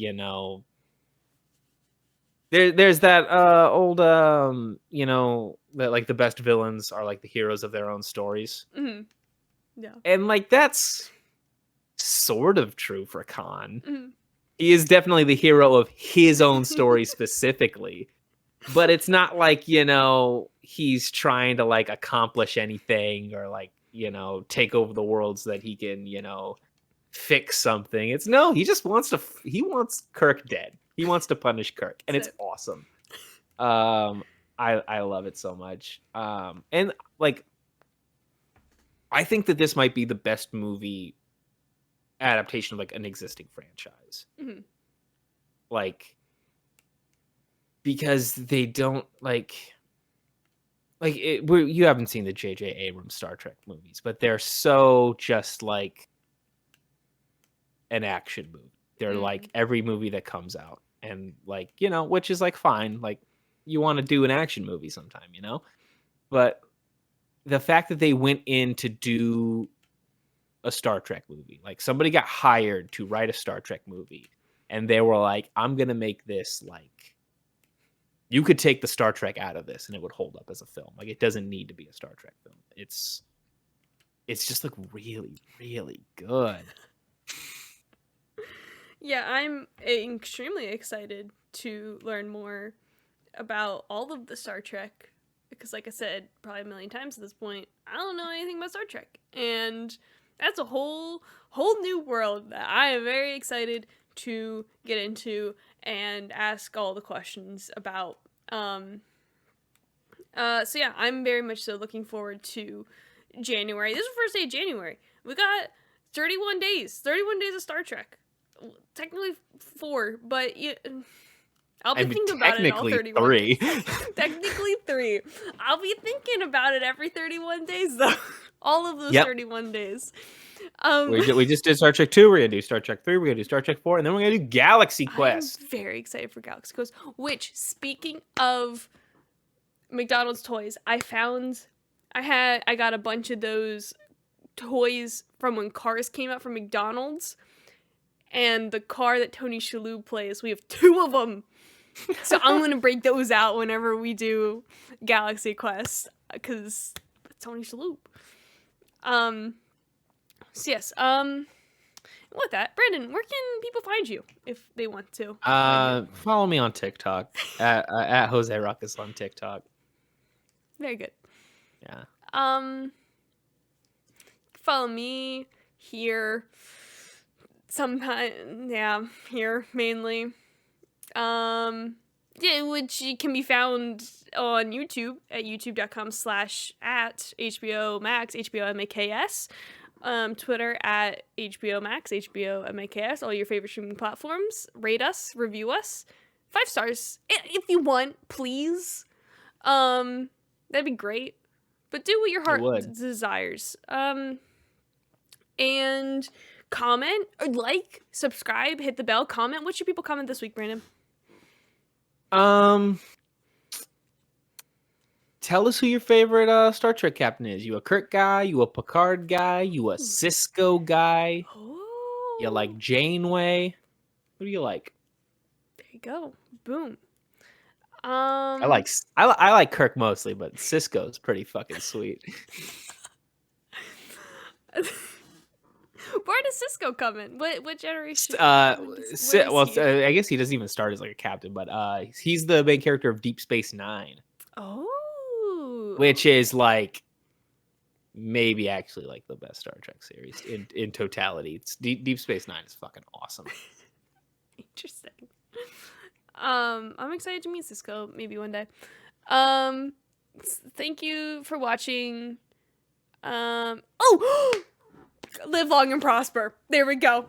There's that old that the best villains are the heroes of their own stories. Mm-hmm. Yeah. And that's sort of true for Khan. Mhm. He is definitely the hero of his own story specifically. But it's not like, he's trying to like accomplish anything or like, take over the world so that he can, fix something. It's no, he just wants he wants Kirk dead. He wants to punish Kirk, and it's awesome. I love it so much. And like I think that this might be the best movie adaptation of like an existing franchise. Mhm. Like because they don't you haven't seen the J.J. Abrams Star Trek movies, but they're so just like an action movie. They're like every movie that comes out, and like, which is like fine. Like you want to do an action movie sometime, but the fact that they went in to do a Star Trek movie, like somebody got hired to write a Star Trek movie, and they were like, I'm going to make this like, you could take the Star Trek out of this and it would hold up as a film. Like it doesn't need to be a Star Trek film. It's just like really, really good. Yeah, I'm extremely excited to learn more about all of the Star Trek because, like I said, probably a million times at this point, I don't know anything about Star Trek, and that's a whole new world that I am very excited to get into and ask all the questions about. So yeah, I'm very much so looking forward to January. This is the first day of January. We got 31 days of Star Trek. Technically 4, but I'll be thinking about it all 31 3. Technically 3. I'll be thinking about it every 31 days though. All of those 31 days. We just did Star Trek 2, we're gonna do Star Trek 3, we're gonna do Star Trek 4, and then we're gonna do Galaxy Quest. I'm very excited for Galaxy Quest, which, speaking of McDonald's toys, I got a bunch of those toys from when Cars came out from McDonald's. And the car that Tony Shalhoub plays, we have 2 of them. So I'm going to break those out whenever we do Galaxy Quest, because Tony Shalhoub. So yes, with that, Brandon, where can people find you if they want to? Follow me on TikTok at Jose Ruckus on TikTok. Very good. Yeah. Follow me here. Sometimes, yeah, here mainly. Yeah, which can be found on YouTube at youtube.com/@HBO Max, HBO Maks. Twitter at HBO Max, HBO Maks, all your favorite streaming platforms. Rate us, review us. 5 stars if you want, please. That'd be great. But do what your heart desires. And comment, or like, subscribe, hit the bell, comment. What should people comment this week, Brandon? Tell us who your favorite Star Trek captain is. You a Kirk guy? You a Picard guy? You a Cisco guy? Oh. You like Janeway? Who do you like? There you go. Boom. I like Kirk mostly, but Cisco's pretty fucking sweet. Where does Cisco come in? What generation? I guess he doesn't even start as like a captain, but he's the main character of Deep Space Nine. Oh, which is like maybe actually like the best Star Trek series in totality. It's Deep Space Nine is fucking awesome. Interesting. I'm excited to meet Cisco maybe one day. Thank you for watching. Live long and prosper. There we go.